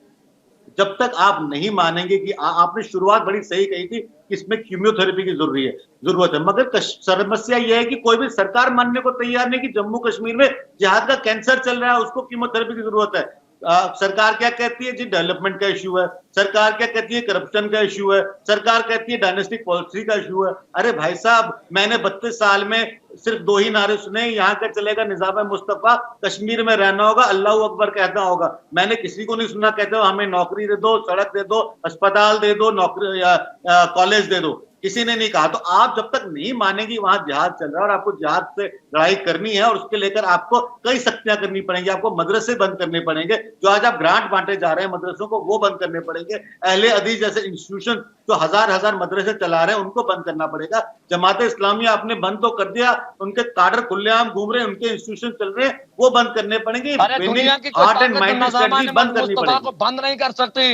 जब तक आप नहीं मानेंगे कि आपने शुरुआत बड़ी सही कही थी कि इसमें कीमोथेरेपी की जरूरत है, मगर समस्या यह है कि कोई भी सरकार मानने को तैयार नहीं कि जम्मू कश्मीर में जिहाद का कैंसर चल रहा है, उसको कीमोथेरेपी की जरूरत है। सरकार क्या कहती है जी, डेवलपमेंट का इश्यू है, सरकार क्या कहती है करप्शन का इश्यू है, सरकार कहती है डायनेस्टिक पॉलिसी का इश्यू है। अरे भाई साहब, मैंने 32 साल में सिर्फ 2 ही नारे सुने, यहाँ का चलेगा निजाम मुस्तफा, कश्मीर में रहना होगा, अल्लाह अकबर कहना होगा। मैंने किसी को नहीं सुना कहते हो हमें नौकरी दे दो, सड़क दे दो, अस्पताल दे दो, नौकरी या कॉलेज दे दो, किसी ने नहीं कहा। तो आप जब तक नहीं मानेंगे वहां जिहाद चल रहा है और आपको जिहाद से लड़ाई करनी है और उसके लेकर आपको कई सख्तियां करनी पड़ेंगी, आपको मदरसे बंद करने पड़ेंगे, जो आज आप ग्रांट बांटे जा रहे हैं मदरसों को वो बंद करने पड़ेंगे, अहले हदीस जैसे इंस्टीट्यूशन जो हजार मदरसे चला रहे हैं उनको बंद करना पड़ेगा। जमात इस्लामी आपने बंद तो कर दिया, उनके काडर खुलेआम घूम रहे हैं, उनके इंस्टीट्यूशन चल रहे हैं, वो बंद करने पड़ेंगे। हार्ट एंड माइंड स्ट्रेटजी बंद करनी पड़ेगी, बंद नहीं कर सकती।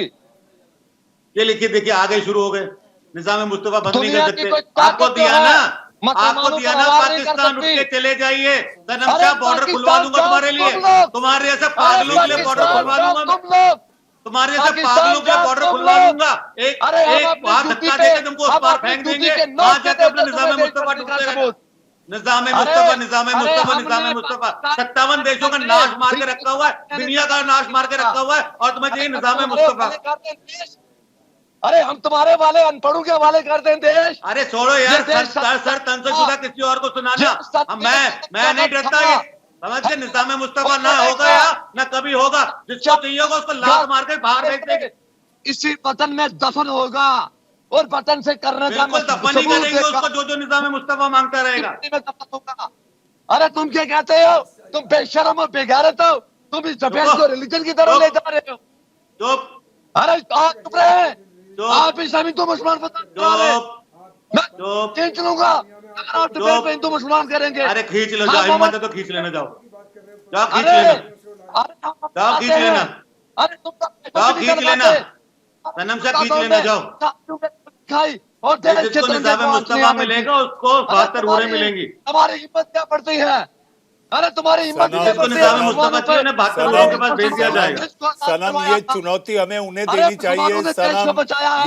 ये लिखिए देखिए आगे शुरू हो गए, निजाम मुस्तफा बंद नहीं कर सकते। आपको दिया ना, आपको दिया ना पाकिस्तान, उठ के चले जाइए, सनम बॉर्डर खुलवा दूंगा तुम्हारे लिए, तुम्हारे जैसे पागलों के लिए बॉर्डर खुलवा दूंगा, तुम्हारे जैसे पागलों के बॉर्डर खुलवा दूंगा। एक वहां धक्का देकर तुमको उस पार फेंक देंगे, वहां जाकर अपना निजाम मुस्तफा ढूंढते रहेगा। निजाम मुस्तफा 57 देशों का नाश मार के रखा हुआ है, दुनिया का नाश मार के रखा हुआ है, और तुम्हें चाहिए निजाम मुस्तफा। अरे हम तुम्हारे वाले अनपढ़ों के हवाले कर दें देश। अरे छोड़ो यार, सर तन से जुदा किसी और को सुनाना, मैं नहीं डरता। ये समझ के निजाम मुस्तफा ना होगा या ना कभी होगा, जिसको चाहिए होगा उसको लात मार के बाहर भेज देंगे। इसी वतन में दफन होगा और वतन से करने का दफन ही करेंगे उसको, जो निजाम मुस्तफा मांगता रहेगा। अरे तुम क्या कहते हो, तुम बेशरम और बेगैरत हो, तुम इस जफेज को रिलीजन की तरह ले जा रहे हो। अरे चुप रहे, आप इस्लामी तो मुसलमान खींच लूंगा अगर आप डिबेट में हिंदू मुसलमान करेंगे। अरे खींच लो, जाओ हिम्मत है तो खींच लेना, जाओ खींच लेना, जाओ खींच लेना, जाओ खींच लेना, सनम से खींच लेना, जाओ। और जिसको निजाम मुस्तफा मिलेगा उसको 72 उरे मिलेंगी। हमारी हिम्मत क्या पड़ती है, अरे तुम्हारी हिम्मत सनम, ये चुनौती हमें उन्हें देनी चाहिए, सनम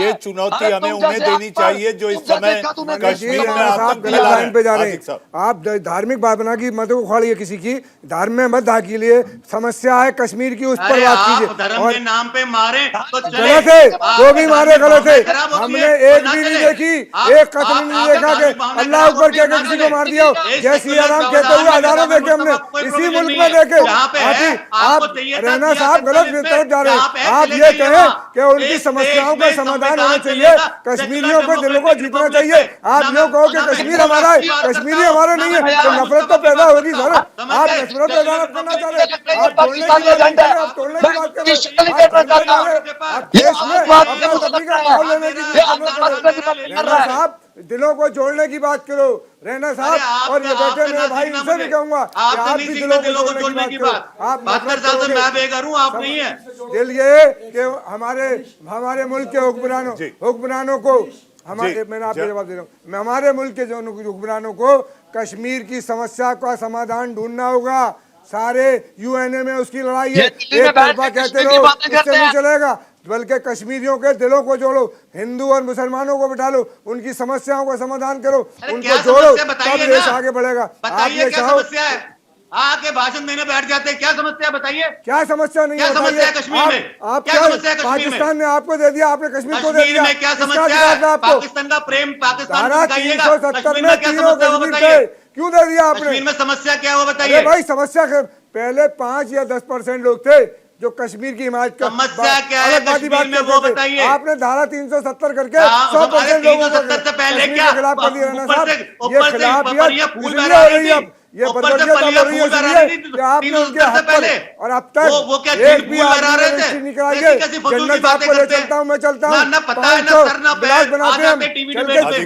ये चुनौती हमें उन्हें देनी चाहिए जो इस समय कश्मीर में गलत लाइन पे जा रहे हैं। आप धार्मिक भावना की मत उखाड़िए, किसी की धर्म में मत दाखिलिए, समस्या है कश्मीर की, उस पर बात कीजिए। धर्म के नाम पे मारे तो गलत है, जो भी मारे गलत है। हमने एक भी नहीं देखी, एक कत्ल नहीं देखा कि अल्लाह ऊपर क्या किसी को मार दिया, जय सिया राम कहते हुए हजारों देखे हमने इसी मुल्क में देखे। आप रहना साहब गलत तरफ जा रहे हैं। आप ये कहें कि उनकी समस्याओं का समाधान होना चाहिए, कश्मीरियों के दिलों को जीतना चाहिए। आप ये कहो कि कश्मीर हमारा है, कश्मीरी हमारा नहीं है, तो नफरत तो पैदा होगी सर। आप नफरत पैदा करना चाह रहे हैं, आप तोड़ने की बात कर रहे हैं, आप तोड़ने की बात कर रहे हैं, आप देश में अपना सभी का माहौल लेने की साहब, दिलों को जोड़ने की बात करो रैना साहब। और ये बेटे मेरे भाई उनसे भी कहूंगा आप भी दिलों को जोड़ने की बात। आप 72 साल से मैं बेघर हूं, आप नहीं है। दिल ये कि हमारे मुल्क के हुक्मरानों को मैंने आपको जवाब दे रहा हूँ, हमारे मुल्क के जो हुक्मरानों को कश्मीर की समस्या का समाधान ढूंढना होगा। सारे यूएनए में उसकी लड़ाई है, एक तरफा कहते रहो इससे नहीं चलेगा, बल्कि कश्मीरियों के दिलों को जोड़ो, हिंदू और मुसलमानों को बिठा लो, उनकी समस्याओं का समाधान करो, उनको जोड़ो, तब देश आगे बढ़ेगा। आप ये चाहो आके भाषण देने बैठ जाते हैं, क्या समस्या बताइए? क्या समस्या नहीं है, समस्या है कश्मीर में? आप क्या पाकिस्तान ने आपको दे दिया, आपने कश्मीर को दे दिया, में क्या समस्या है? पाकिस्तान का प्रेम, पाकिस्तान धारा 370 में तीनों कश्मीर थे, क्यों दे दिया आपने? कश्मीर में समस्या क्या है वो बताइए भाई। समस्या पहले 5 या 10% लोग थे जो कश्मीर की हिमायत का समस्या क्या है कश्मीर में वो बताइए। आपने धारा 370 करके 100% लोगों को 370 से पहले क्या खिलाफ कर दिया राणा साहब। ऊपर से फूल बना रही थी, ये ऊपर से बदौलियत फूल बना रही थी आपने उनके हक पहले। पर और अब तक वो क्या एक भी फूल बना रहे थे? आदमी निकलाइए। कैसी फजूल की जन्नत बातें आपको ले करते हैं। चलता हूं, मैं चलता हूं। ना पता है, ना सर, ना पैर। बनाते आज हैं आपने टीवी चल डिबेट के में-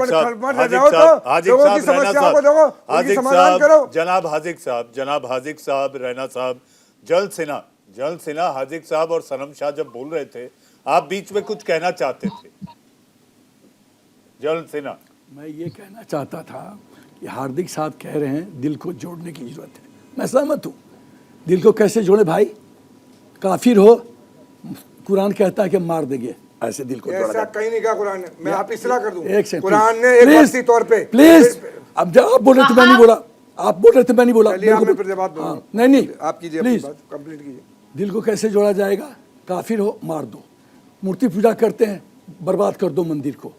लोगों की समस्याओं को देखो, उनकी समाधान करो। जनाब हाजिक साहब, रैना साहब, जल सेना हाजिक साहब और सनम शाह जब बोल रहे थे, आप बीच में कुछ कहना चाहते थे। जल सेना, मैं ये कहना चाहता था कि हार्दिक साहब कह रहे हैं दिल को जोड़ने की जरूरत है, मैं सहमत हूँ। दिल को कैसे जोड़े भाई? काफिर हो, कुरान कहता है कि मार देंगे, ऐसे दिल को जोड़ा ऐसा कहीं नहीं कहा कुरान ने। मैं आप इस्लाह कर दूं, एक सेकंड, कुरान ने एक वक्ती तौर पे प्लीज, अब जब आप बोल रहे थे मैं नहीं बोला, आप बोल रहे थे मैं नहीं बोला। चलिए, आपने फिर जवाब दो। नहीं आप कीजिए अपनी प्लीज, बात कंप्लीट कीजिए। दिल को कैसे जोड़ा जाएगा? काफिर हो, मार दो। मूर्ति पूजा करते हैं, बर्बाद कर दो मंदिर को।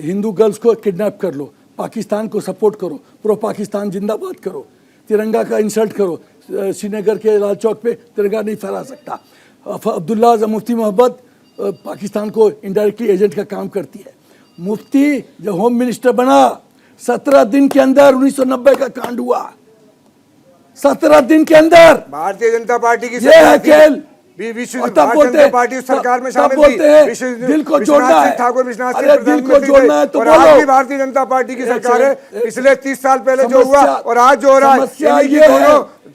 हिंदू गर्ल्स को किडनैप कर लो, पाकिस्तान को सपोर्ट करो, प्रो पाकिस्तान जिंदाबाद करो, तिरंगा का इंसल्ट करो। श्रीनगर के लाल चौक पे तिरंगा नहीं फहरा सकता। अब्दुल्ला मुफ्ती मोहब्बत पाकिस्तान को इनडायरेक्टली एजेंट का काम करती है। मुफ्ती जब होम मिनिस्टर बना, 17 दिन के अंदर 1990 का कांड हुआ, 17 दिन के अंदर। भारतीय जनता पार्टी की ये है खेल। तब बोलते हैं पार्टी सरकार में शामिल थी, दिल को जोड़ना है। ठाकुर विश्वनाथ अरे दिल को जोड़ना है तो और बोलो। आज भी भारतीय जनता पार्टी की सरकार है। पिछले 30 साल पहले जो हुआ और आज जो हो रहा है, समस्या इन्हीं की ये दोनों है,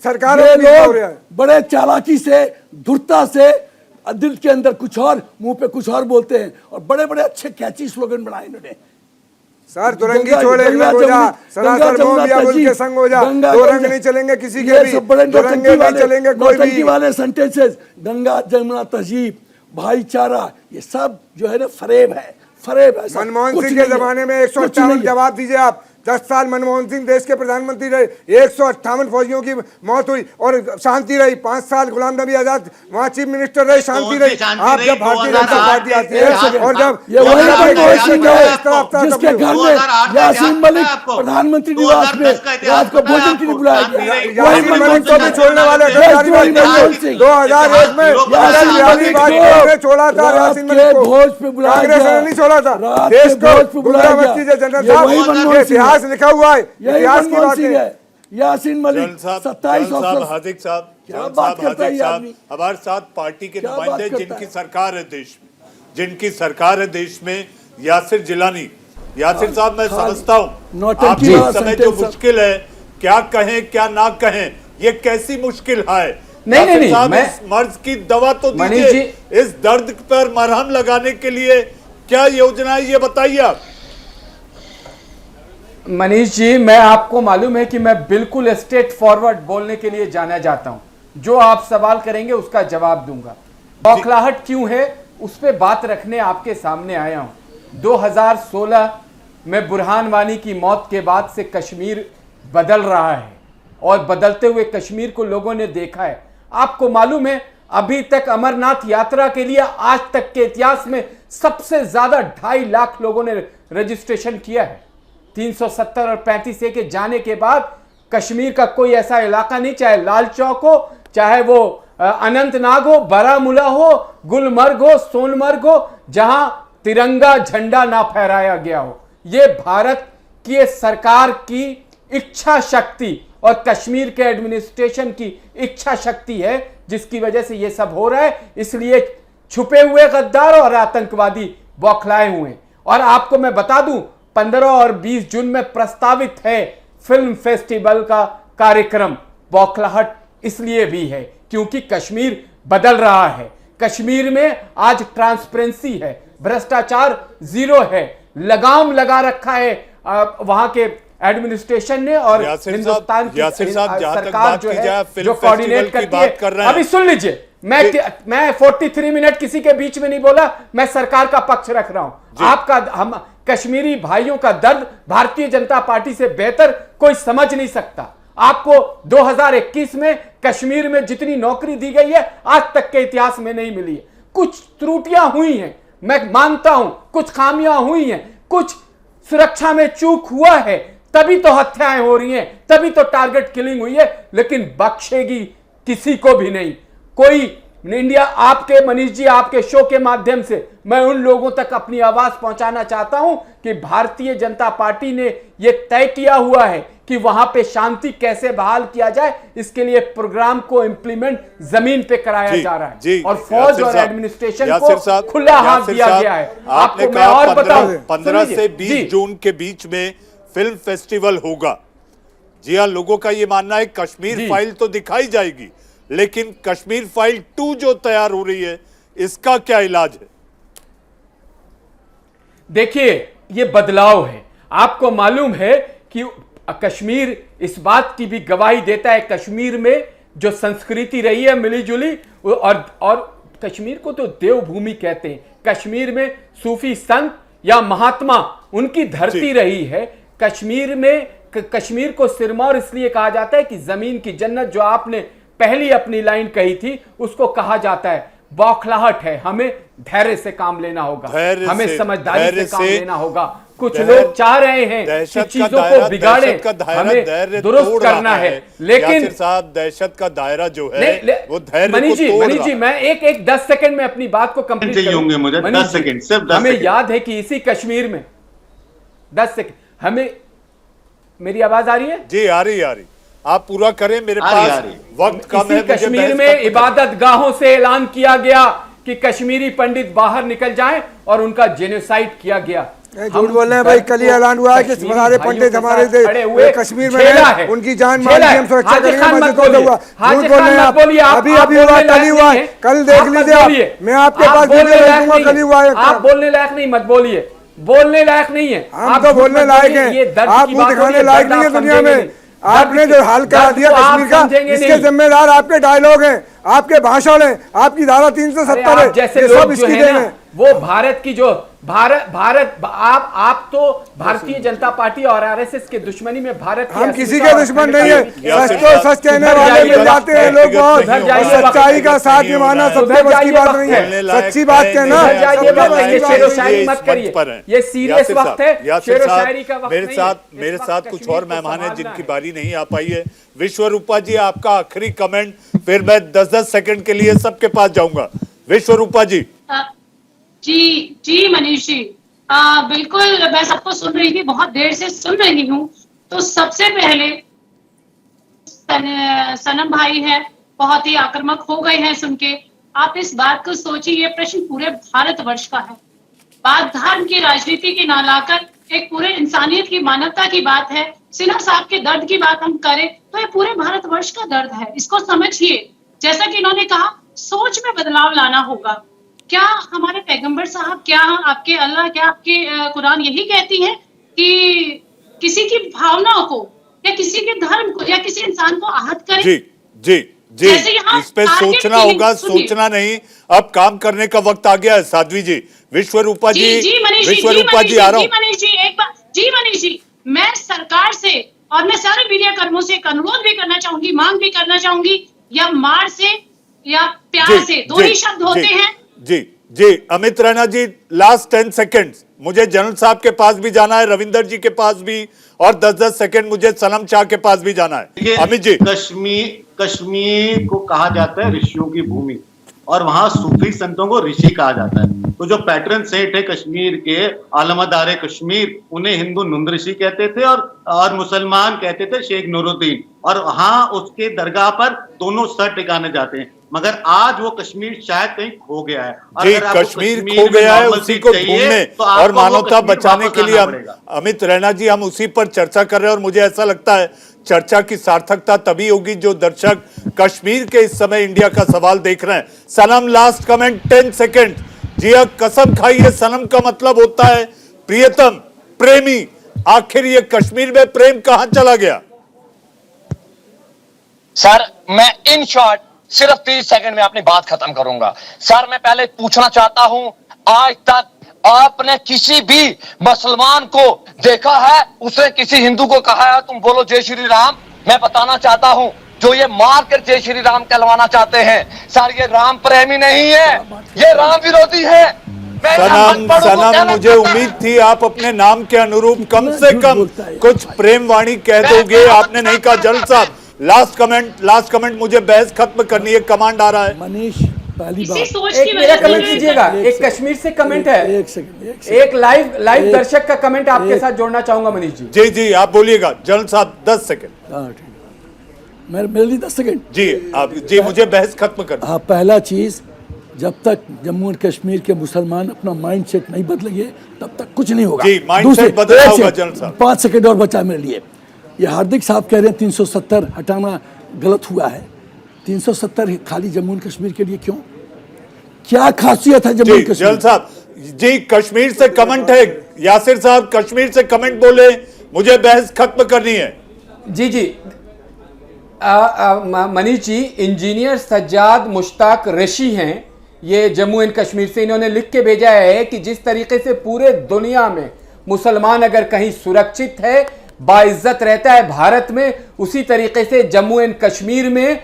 सरकारों ये के बीच हो रहा है। लोग बड़े चालाकी से, धुरता से, दिल के अंदर कुछ और, मुंह पे कुछ और बोलते हैं, और बड़े बड़े अच्छे कैची स्लोगन बनाए इन्होंने। सर दुरंगी छोड़ एक लग हो जा, सनातन मोह बिया बुल के संग हो जा, दो रंग नहीं चलेंगे किसी के भी, दो रंगे नहीं चलेंगे कोई भी। वाले सेंटेंसेस, गंगा जमुना तहजीब, भाईचारा, ये सब जो है ना फरेब है, फरेब है। मनमोहन सिंह के जमाने में 158 जवाब दीजिए आप। 10 साल मनमोहन सिंह देश के प्रधानमंत्री रहे, 158 फौजियों की मौत हुई और शांति रही। 5 साल गुलाम नबी आजाद वहाँ चीफ मिनिस्टर रहे, शांति रही। आप जब भारतीय जनता पार्टी आती है और जब ये वही मनमोहन सिंह है जिसके घर में यासीन मलिक प्रधानमंत्री निवास में रात को भोजन के लिए बुलाया गया, यासीन मलिक को भी छोड़ने वाले 2001 में छोड़ा था यासीन मलिक को, भोज पे बुलाया कांग्रेस ने नहीं छोड़ा था देश को। गुमराह मत कीजिए जनरल साहब, इतिहास लिखा हुआ है, इतिहास की बात है। यासीन मलिक 27 अफसर, हाजिक साहब, क्या बात करता है ये आदमी? हमारे साथ पार्टी के क्या नुमाइंदे बात करता जिनकी है? सरकार है देश में, जिनकी सरकार है देश में, यासिर जिलानी। यासिर साहब, मैं समझता हूँ नौटंकी आपके वाला समय जो sentence मुश्किल है, क्या कहें क्या ना कहें, ये कैसी मुश्किल है? नहीं, यासिर नहीं, साहब, मैं- इस मर्ज की दवा तो मनीष दीजिए, इस दर्द पर मरहम लगाने के लिए क्या योजना है, ये बताइए आप। मनीष जी, मैं आपको मालूम है कि मैं बिल्कुल स्ट्रेट फॉरवर्ड बोलने के लिए जाना जाता हूं। जो आप सवाल करेंगे उसका जवाब दूंगा। बौखलाहट क्यों है उस पर बात रखने आपके सामने आया हूं। 2016 में बुरहान वानी की मौत के बाद से कश्मीर बदल रहा है और बदलते हुए कश्मीर को लोगों ने देखा है। आपको मालूम है अभी तक अमरनाथ यात्रा के लिए आज तक के इतिहास में सबसे ज्यादा 2.5 लाख लोगों ने रजिस्ट्रेशन किया है। 370 और 35A के जाने के बाद कश्मीर का कोई ऐसा इलाका नहीं, चाहे लाल चौक हो, चाहे वो अनंतनाग हो, बारामूला हो, गुलमर्ग हो, सोनमर्ग हो, जहां तिरंगा झंडा ना फहराया गया हो। यह भारत की सरकार की इच्छा शक्ति और कश्मीर के एडमिनिस्ट्रेशन की इच्छा शक्ति है जिसकी वजह से यह सब हो रहा है। इसलिए छुपे हुए गद्दार और आतंकवादी बौखलाए हुए। और आपको मैं बता दूं, 15 और 20 जून में प्रस्तावित है फिल्म फेस्टिवल का कार्यक्रम। बौखलाहट इसलिए भी है क्योंकि कश्मीर बदल रहा है। कश्मीर में आज ट्रांसपेरेंसी है, भ्रष्टाचार जीरो है, लगाम लगा रखा है वहां के एडमिनिस्ट्रेशन ने और हिंदुस्तान की सरकार जो है जो कोऑर्डिनेट करती है। अभी सुन लीजिए, मैं 43 मिनट किसी के बीच में नहीं बोला, मैं सरकार का पक्ष रख रहा हूं। आपका हम कश्मीरी भाइयों का दर्द भारतीय जनता पार्टी से बेहतर कोई समझ नहीं सकता। आपको 2021 में कश्मीर में जितनी नौकरी दी गई है आज तक के इतिहास में नहीं मिली है। कुछ त्रुटियां हुई हैं, मैं मानता हूं, कुछ खामियां हुई हैं, कुछ सुरक्षा में चूक हुआ है, तभी तो हत्याएं हो रही हैं, तभी तो टारगेट किलिंग हुई है, लेकिन बख्शेगी किसी को भी नहीं। कोई इंडिया, आपके मनीष जी, आपके शो के माध्यम से मैं उन लोगों तक अपनी आवाज पहुंचाना चाहता हूं कि भारतीय जनता पार्टी ने यह तय किया हुआ है कि वहां पे शांति कैसे बहाल किया जाए, इसके लिए प्रोग्राम को इंप्लीमेंट जमीन पे कराया जा रहा है और फौज और एडमिनिस्ट्रेशन को खुला हाथ दिया गया है। आपने आपको मैं और बताऊं, 15 से 20 जून के बीच में फिल्म फेस्टिवल होगा। जी हाँ, लोगों का ये मानना है कश्मीर फाइल तो दिखाई जाएगी, लेकिन कश्मीर फाइल 2 जो तैयार हो रही है, इसका क्या इलाज है? देखिए, ये बदलाव है। आपको मालूम है कि कश्मीर इस बात की भी गवाही देता है, कश्मीर में जो संस्कृति रही है मिली जुली, और कश्मीर को तो देवभूमि कहते हैं। कश्मीर में सूफी संत या महात्मा उनकी धरती रही है। कश्मीर में कश्मीर को सिरमौर इसलिए कहा जाता है कि जमीन की जन्नत, जो आपने पहली अपनी लाइन कही थी, उसको कहा जाता है। बौखलाहट है, हमें धैर्य से काम लेना होगा, हमें समझदारी से काम लेना होगा। कुछ लोग चाह रहे हैं कि चीजों को बिगाड़े, हमें दुरुस्त करना है, लेकिन साहब दहशत का दायरा जो है वो धैर्य मनीष जी मैं एक 10 सेकंड में अपनी बात को कंप्लीट चाहिए मुझे 10 सेकंड, सिर्फ 10 हमें याद है कि इसी कश्मीर में 10 सेकंड, हमें, मेरी आवाज आ रही है? जी आ रही, आप पूरा करें, मेरे पास वक्त कम है। कश्मीर में इबादत गाहों से ऐलान किया गया कि कश्मीरी पंडित बाहर निकल जाएं और उनका जेनोसाइड किया गया। झूठ बोल रहे हैं भाई, कल ही ऐलान हुआ है कि सारे पंडित हमारे कश्मीर में हैं, उनकी जान माल की हम सुरक्षा करेंगे। झूठ बोल रहे हैं आप, अभी हुआ, कल ही हुआ, कल देख लीजिए, मैं आपके पास दूंगा, कल ही हुआ है। आप बोलने लायक नहीं, मत बोलिए, बोलने लायक नहीं है। हम तो बोलने लायक हैं, आप मुंह दिखाने लायक नहीं है दुनिया में। आपने जो हाल करा दिया कश्मीर का, इसके जिम्मेदार आपके डायलॉग हैं, आपके भाषण हैं, आपकी धारा 370 है, जैसे सब इसकी देन है। वो भारत की जो भारत आप तो भारतीय जनता पार्टी और आरएसएस के दुश्मनी में भारत, हम किसी के दुश्मन नहीं है। सच तो सच कहने वाले मिल जाते हैं लोग, बहुत सच्चाई का साथ निभाना सबसे बड़ी की बात नहीं है, सच्ची बात कहना। ये शेरो शायरी मत करिए, ये सीरियस वक्त है, शेरो शायरी का वक्त। मेरे साथ कुछ और मेहमान हैं जिनकी बारी नहीं आ पाई है। विश्वरूपा जी, आपका आखिरी कमेंट, फिर मैं 10-10 सेकंड के लिए सबके पास जाऊंगा। विश्वरूपा जी। जी मनीष जी, बिल्कुल, मैं सबको सुन रही थी, बहुत देर से सुन रही हूँ। तो सबसे पहले सनम भाई है, बहुत ही आक्रामक हो गए हैं सुन के। आप इस बात को सोचिए, ये प्रश्न पूरे भारतवर्ष का है। बात धर्म की, राजनीति की ना लाकर एक पूरे इंसानियत की, मानवता की बात है। सिन्हा साहब के दर्द की बात हम करें तो ये पूरे भारतवर्ष का दर्द है, इसको समझिए। जैसा कि इन्होंने कहा, सोच में बदलाव लाना होगा। क्या हमारे पैगंबर साहब, क्या आपके अल्लाह, क्या आपके कुरान यही कहती है कि किसी की भावनाओं को या किसी के धर्म को या किसी इंसान को आहत करें? जी इस पे सोचना होगा, सोचना नहीं, अब काम करने का वक्त आ गया है। साध्वी जी, विश्वरूपा जी, विश्वरूपा जी आ रहा हूँ। जी मनीष जी, मैं सरकार से और मैं सारे मीडिया कर्मियों से एक अनुरोध भी करना चाहूंगी, मांग भी करना चाहूंगी, या मार से या प्यार से, दो ही शब्द होते हैं। जी अमित रैना जी, लास्ट 10 सेकेंड्स, मुझे जनरल साहब के पास भी जाना है, रविंदर जी के पास भी, और 10-10 सेकंड मुझे सनम शाह के पास भी जाना है। अमित जी, कश्मीर को कहा जाता है ऋषियों की भूमि, और वहां सूफी संतों को ऋषि कहा जाता है। तो जो पैटर्न सेठ है कश्मीर के, आलमदार कश्मीर, उन्हें हिंदू नुंद ऋषि कहते थे और मुसलमान कहते थे शेख नूरुद्दीन, और हाँ उसके दरगाह पर दोनों सर टिकाने जाते हैं। मगर आज वो कश्मीर शायद कहीं खो गया है। जी, कश्मीर खो गया है, उसी को ढूंढने और मानवता बचाने के लिए अमित रैना जी, हम उसी पर चर्चा कर रहे हैं। और मुझे ऐसा लगता है चर्चा की सार्थकता तभी होगी जो दर्शक कश्मीर के इस समय इंडिया का सवाल देख रहे हैं। सनम, लास्ट कमेंट 10 सेकंड। जी हाँ, कसम खाइए, सनम का मतलब होता है प्रियतम, प्रेमी। आखिर ये कश्मीर में प्रेम कहां चला गया? सर, मैं इन शॉर्ट सिर्फ 30 सेकंड में अपनी बात खत्म करूंगा। सर, मैं पहले पूछना चाहता हूं, आज तक आपने किसी भी मुसलमान को देखा है, उसने किसी हिंदू को कहा है तुम बोलो जय श्री राम? मैं बताना चाहता हूं, जो ये मार कर जय श्री राम कहलवाना चाहते हैं, सर ये राम प्रेमी नहीं है, ये राम विरोधी है। सनम, मुझे उम्मीद थी आप अपने नाम के अनुरूप कम से कम कुछ प्रेम वाणी कह दोगे। आपने नहीं कहा। जनरल साहब, लास्ट कमेंट, मुझे बहस खत्म करनी है, कमांड आ रहा है। मनीष, पहली इसी बात, सोच एक की मेरा वजह कमेंट से कीजिएगा, एक कश्मीर से कमेंट है, एक सेकंड, एक लाइव दर्शक का कमेंट आपके साथ जोड़ना चाहूंगा मनीष जी। जी जी आप बोलिएगा जनरल साहब, 10 सेकंड। हाँ ठीक है, मेरे लिए 10 सेकंड। जी आप, जी मुझे बहस खत्म कर। हाँ, पहला चीज, जब तक जम्मू और कश्मीर के मुसलमान अपना माइंड सेट नहीं बदलेंगे तब तक कुछ नहीं होगा। जी, mindset बदलना होगा जनरल साहब। 5 सेकंड और बचा मेरे लिए। ये हार्दिक साहब कह रहे हैं 370 हटाना गलत हुआ है। 370 खाली जम्मू और कश्मीर के लिए क्यों? क्या खासियत है जम्मू और जी कश्मीर? जनरल साहब, जी कश्मीर से कमेंट है, यासिर साहब कश्मीर से कमेंट बोले, मुझे बहस खत्म करनी है। जी जी मनीष जी, इंजीनियर सज्जाद मुश्ताक रशी हैं, ये जम्मू एंड कश्मीर से, इन्होंने लिख के भेजा है कि जिस तरीके से पूरे दुनिया में मुसलमान अगर कहीं सुरक्षित है, बाइज्जत रहता है भारत में, उसी तरीके से जम्मू एंड कश्मीर में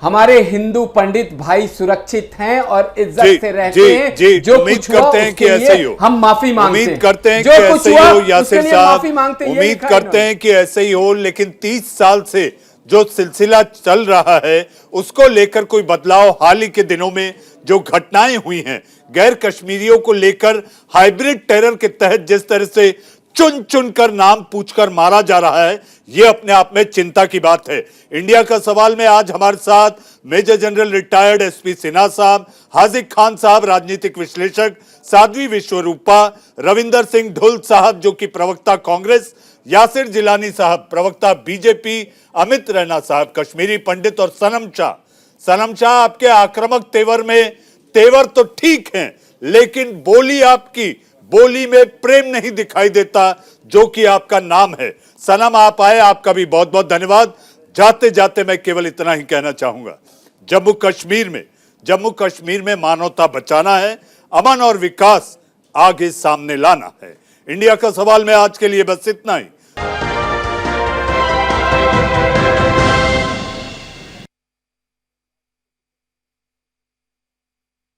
हमारे हिंदू पंडित भाई सुरक्षित हैं और इज्जत से रहते हैं। जो उम्मीद करते हैं कि ऐसे ही हो, हम माफी मांगते हैं। उम्मीद करते हैं कि जो कुछ ऐसे ही हुआ हो यासिर उसके लिए साहब, माफी मांगते हैं, ये उम्मीद लिखा है करते हैं कि ऐसे ही हो। लेकिन 30 साल से जो सिलसिला चल रहा है उसको लेकर कोई बदलाव, हाल ही के दिनों में जो घटनाएं हुई हैं गैर कश्मीरियों को लेकर, हाइब्रिड टेरर के तहत जिस तरह से चुन चुन कर नाम पूछकर मारा जा रहा है, यह अपने आप में चिंता की बात है। इंडिया का सवाल में आज हमारे साथ major general retired SP Sinha साहब, हाजिक खान साहब राजनीतिक विश्लेषक, साध्वी विश्वरूपा, रविंदर सिंह ढुल साहब जो कि प्रवक्ता कांग्रेस, यासिर जिलानी साहब प्रवक्ता बीजेपी, अमित रैना साहब कश्मीरी पंडित और सनम शाह आपके आक्रामक तेवर में, तेवर तो ठीक हैं लेकिन बोली में प्रेम नहीं दिखाई देता जो कि आपका नाम है। सनम आप आए, आपका भी बहुत बहुत धन्यवाद। जाते जाते मैं केवल इतना ही कहना चाहूंगा, जम्मू कश्मीर में मानवता बचाना है, अमन और विकास आगे सामने लाना है। इंडिया का सवाल में आज के लिए बस इतना ही।